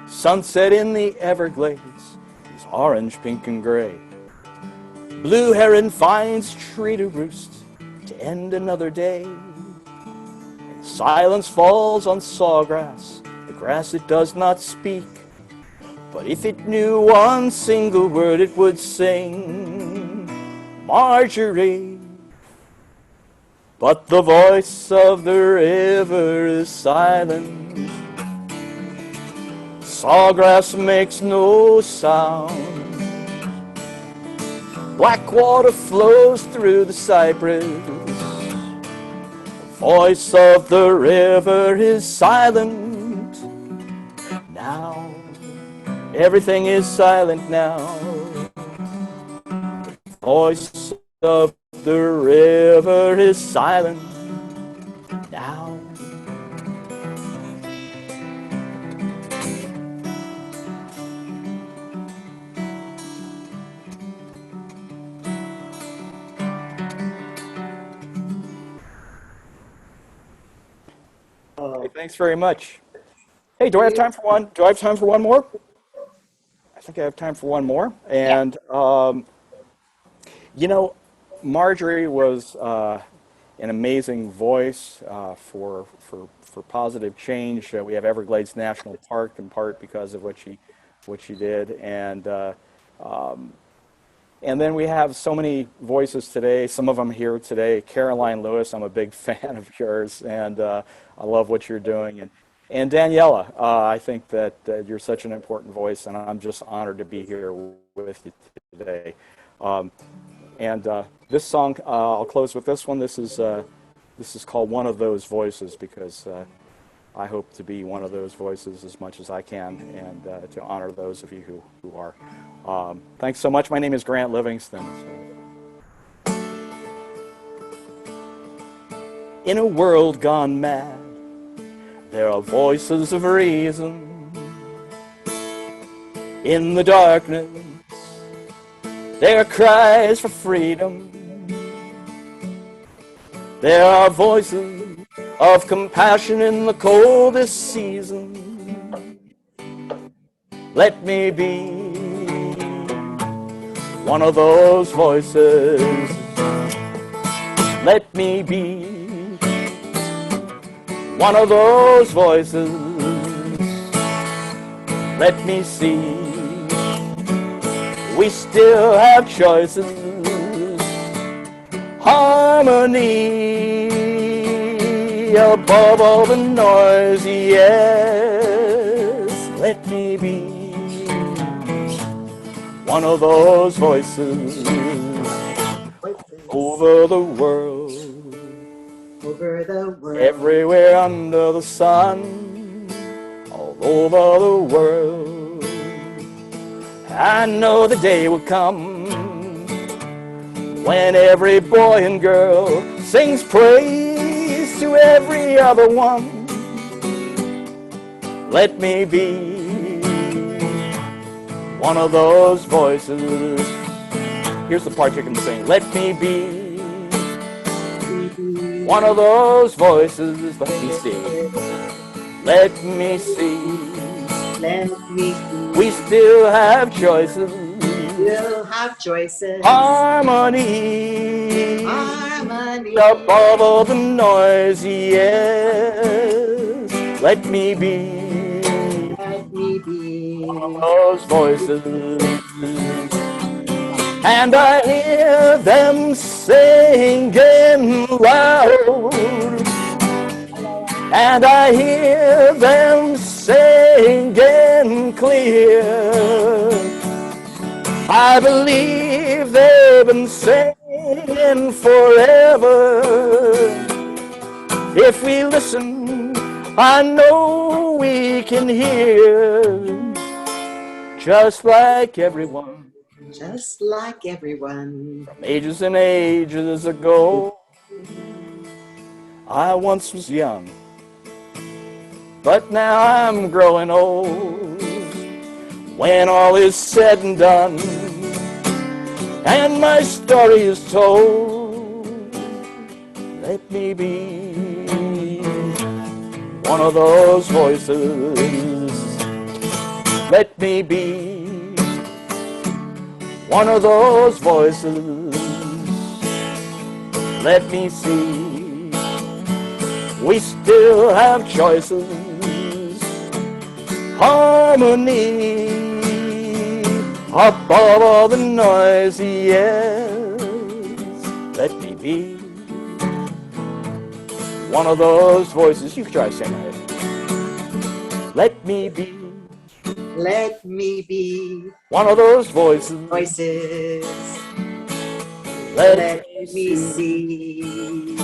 Sunset in the Everglades is orange, pink, and gray. Blue heron finds tree to roost to end another day. And silence falls on sawgrass, the grass it does not speak. But if it knew one single word, it would sing, Marjorie. But the voice of the river is silent. Sawgrass makes no sound. Black water flows through the cypress. The voice of the river is silent now. Everything is silent now. The voice of the river is silent now. Thanks very much. Hey, do I have time for one? Do I have time for one more? I think I have time for one more. And, you know, Marjorie was an amazing voice for positive change. We have Everglades National Park in part because of what she did, and then we have so many voices today. Some of them here today. Caroline Lewis, I'm a big fan of yours, and I love what you're doing. And Daniela, I think that you're such an important voice, and I'm just honored to be here with you today. This song, I'll close with this one. This is called One of Those Voices, because I hope to be one of those voices as much as I can, and to honor those of you who are. Thanks so much. My name is Grant Livingston. In a world gone mad, there are voices of reason. In the darkness, there are cries for freedom. There are voices of compassion in the coldest season. Let me be one of those voices. Let me be one of those voices. Let me see, we still have choices. Harmony above all the noise, yes. Let me be one of those voices over the world, everywhere under the sun, all over the world. I know the day will come when every boy and girl sings praise to every other one. Let me be one of those voices. Here's the part you can sing. Let me be one of those voices. Let me see. Let me see. Let me see. We still have choices. We'll have choices. Harmony. Harmony. Above all the noise, yes. Let me be. Let me be. One of those voices. And I hear them singing loud. And I hear them singing clear. I believe they've been singing forever. If we listen, I know we can hear. Just like everyone. Just like everyone. From ages and ages ago. I once was young, but now I'm growing old. When all is said and done, and my story is told, let me be one of those voices. Let me be one of those voices. Let me see, we still have choices. Harmony above all the noise, yes. Let me be one of those voices. You can try saying it. Let me be. Let me be. One of those voices. Voices. Let me see.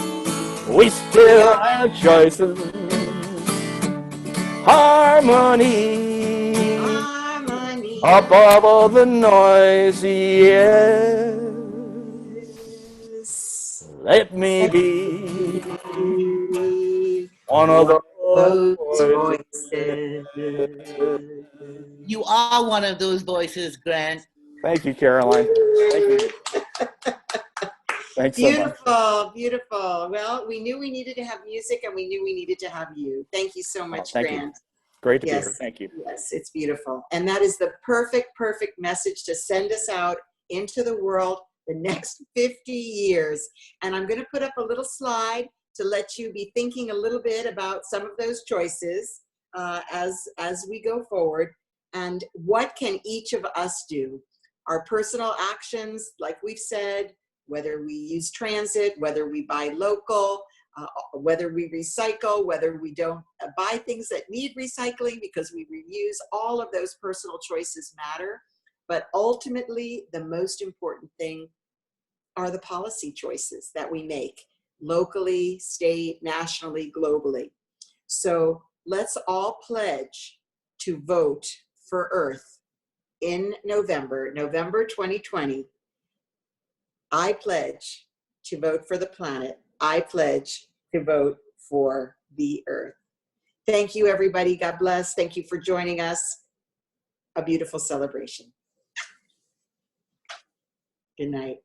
We still have choices. Harmony. Harmony. Above all the noise, yes. Let me be one of those voices. You are one of those voices, Grant. Thank you, Caroline. Thank you. Thanks so much. Beautiful, beautiful. Well, we knew we needed to have music and we knew we needed to have you. Thank you so much, Thank you. Grant. Great to be Yes. here. Thank you. Yes, it's beautiful. And that is the perfect, perfect message to send us out into the world the next 50 years. And I'm going to put up a little slide to let you be thinking a little bit about some of those choices as we go forward. And what can each of us do? Our personal actions, like we've said, whether we use transit, whether we buy local, whether we recycle, whether we don't buy things that need recycling because we reuse, all of those personal choices matter. But ultimately, the most important thing are the policy choices that we make locally, state, nationally, globally. So let's all pledge to vote for Earth in November 2020. I pledge to vote for the planet. I pledge to vote for the Earth. Thank you, everybody. God bless. Thank you for joining us. A beautiful celebration. Good night.